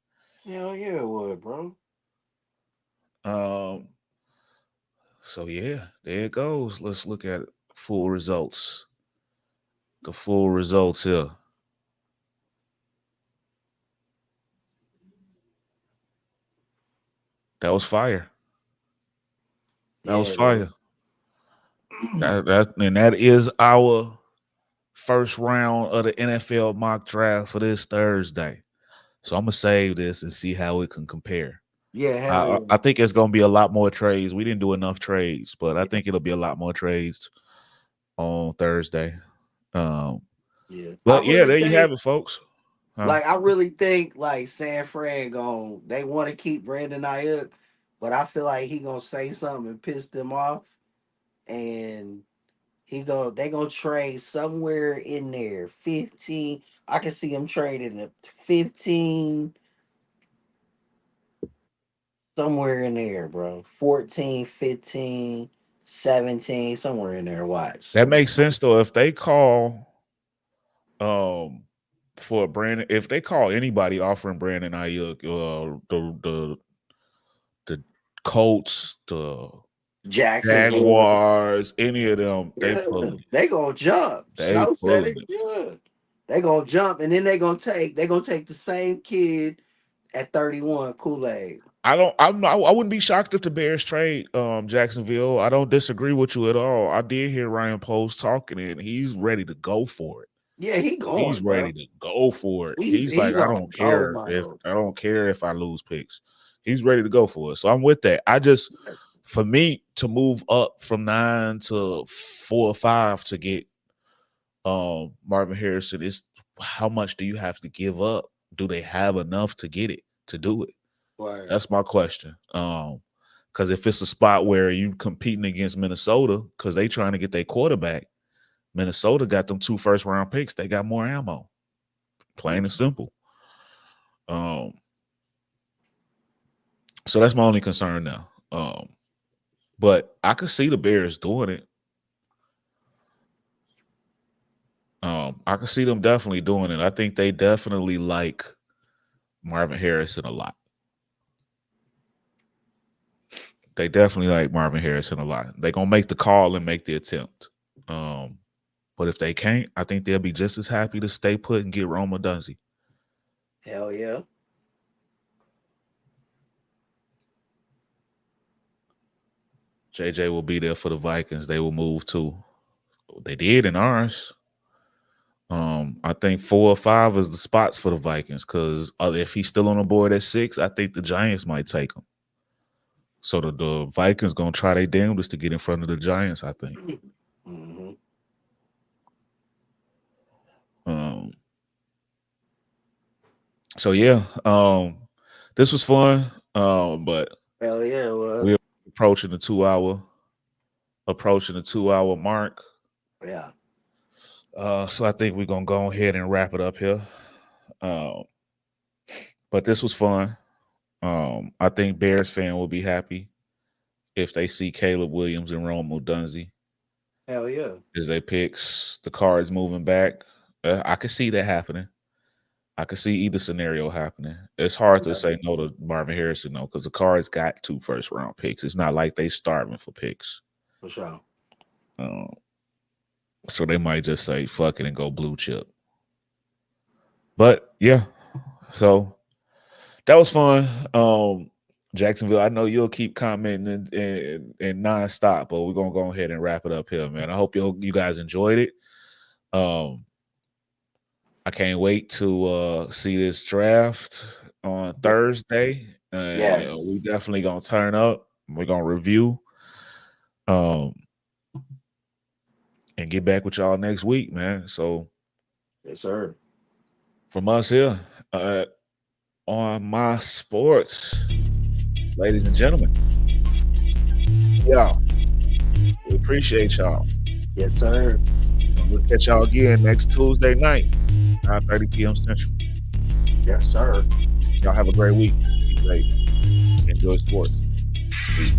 Hell yeah, it would, bro. Um, so yeah, there it goes. Let's look at full results. The full results here. That was fire. That was Yeah, fire. That is our first round of the NFL mock draft for this Thursday. So I'm gonna save this and see how it can compare. yeah, hell yeah. I think it's gonna be a lot more trades. We didn't do enough trades, but I think it'll be a lot more trades on Thursday. Yeah. But yeah, there you have it, folks. Like I really think like San Fran they want to keep Brandon Ayuk, but I feel like he gonna say something and piss them off, and they gonna trade somewhere in there 15. I can see him trading a 15 somewhere in there, bro. 14, 15, 17, somewhere in there. Watch. That makes sense though. If they call for Brandon, if they call anybody offering Brandon Ayuk, the Colts, the Jacksonville. Jaguars, any of them, they Yeah, pulling it. they gonna jump. They Snow said pulling it it. good. They gonna jump, and then they gonna take the same kid at 31, Kool-Aid. I wouldn't be shocked if the Bears trade Jacksonville. I don't disagree with you at all. I did hear Ryan Post talking, and he's ready to go for it. Yeah, he He's going, ready bro. to go for it. He's He's like, gonna go, Michael. I don't care if I lose picks. He's ready to go for it. So I'm with that. For me to move up from 9 to 4 or 5 to get Marvin Harrison, is how much do you have to give up? Do they have enough to get it, to do it? Right. That's my question. Because if it's a spot where you competing against Minnesota because they trying to get their quarterback, Minnesota got them 2 first-round picks. They got more ammo. Plain and simple. So that's my only concern now. But I could see the Bears doing it. I could see them definitely doing it. I think they definitely like Marvin Harrison a lot. They definitely like Marvin Harrison a lot. They're going to make the call and make the attempt. But if they can't, I think they'll be just as happy to stay put and get Rome Odunze. Hell yeah. JJ will be there for the Vikings. They will move too. They did in ours. I think 4 or 5 is the spots for the Vikings because if he's still on the board at 6, I think the Giants might take him. So the Vikings gonna try their damnedest to get in front of the Giants, I think. Mm-hmm. So yeah, this was fun. But hell yeah, we're approaching the 2-hour mark. Yeah. So I think we're gonna go ahead and wrap it up here. But this was fun. I think Bears fan will be happy if they see Caleb Williams and Rome Odunze. Hell yeah. As they picks, the Cards moving back. I can see that happening. I can see either scenario happening. It's hard to say no to Marvin Harrison, though, because the Cards got 2 first-round picks. It's not like they starving for picks. For sure. So they might just say, fuck it and go blue chip. But, yeah. So that was fun. Jacksonville, I know you'll keep commenting and nonstop, but we're gonna go ahead and wrap it up here, man. I hope you guys enjoyed it. I can't wait to see this draft on Thursday. Yes. We definitely gonna turn up. We're gonna review. And get back with y'all next week, man. So, yes, sir. From us here on My Sports, ladies and gentlemen, y'all, we appreciate y'all. Yes, sir. And we'll catch y'all again next Tuesday night, 9:30 p.m. Central. Yes, sir. Y'all have a great week. Be great. Enjoy sports. Peace.